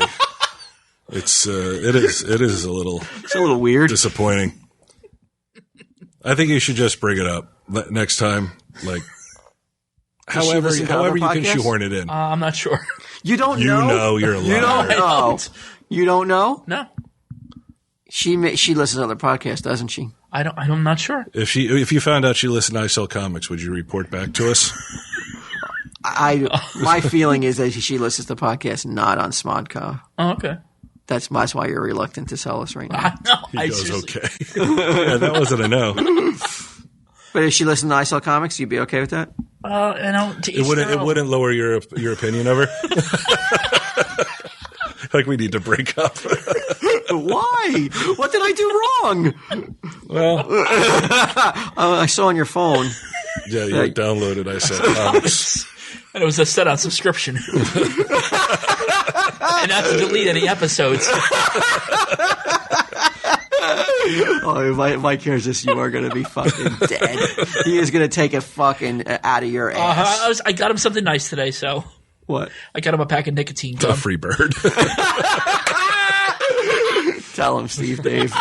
It is a little. It's a little weird, disappointing. I think you should just bring it up next time. Like, however you can shoehorn it in. I'm not sure. You don't know. You know you're a liar. You don't know. You don't know. No. She listens to other podcasts, doesn't she? I'm not sure. If you found out she listened to I Sell Comics, would you report back to us? My feeling is that she listens to podcasts not on Smodco. Oh, okay. That's why you're reluctant to sell us right now. He goes, okay. Yeah, that wasn't a no. But if she listened to I Sell Comics, you'd be okay with that? It wouldn't lower your opinion of her. Like we need to break up. Why? What did I do wrong? Well, I saw on your phone. Yeah, you downloaded. I said comics. And it was a set on subscription. And not to delete any episodes. Oh, Mike hears this, you are going to be fucking dead. He is going to take it fucking out of your ass. I got him something nice today, so. What? I got him a pack of nicotine gum. A free bird. Tell him, Steve Dave.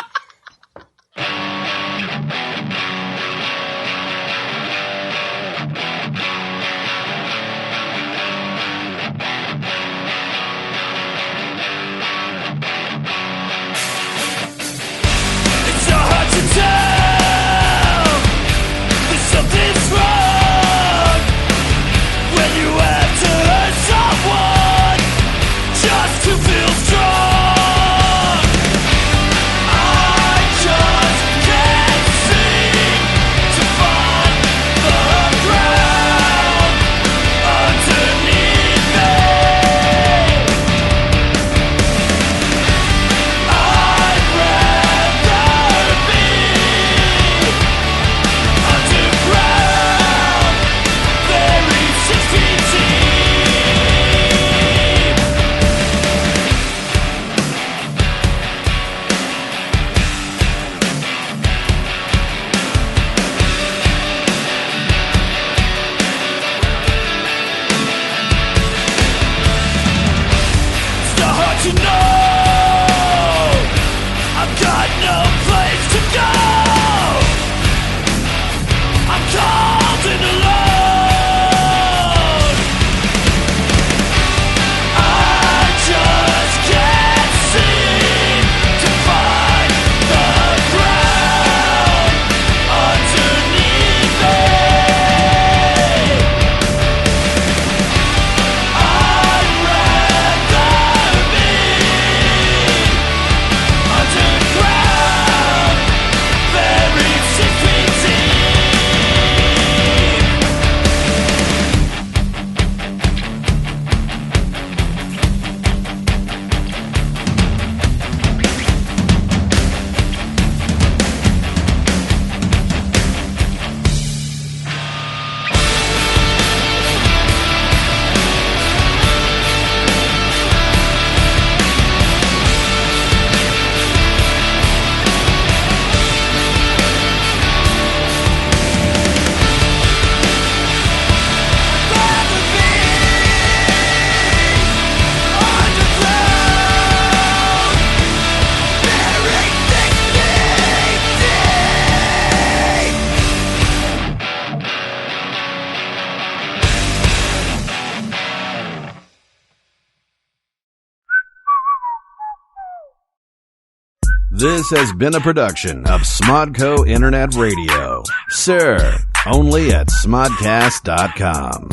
This has been a production of Smodco Internet Radio. Sir, only at smodcast.com.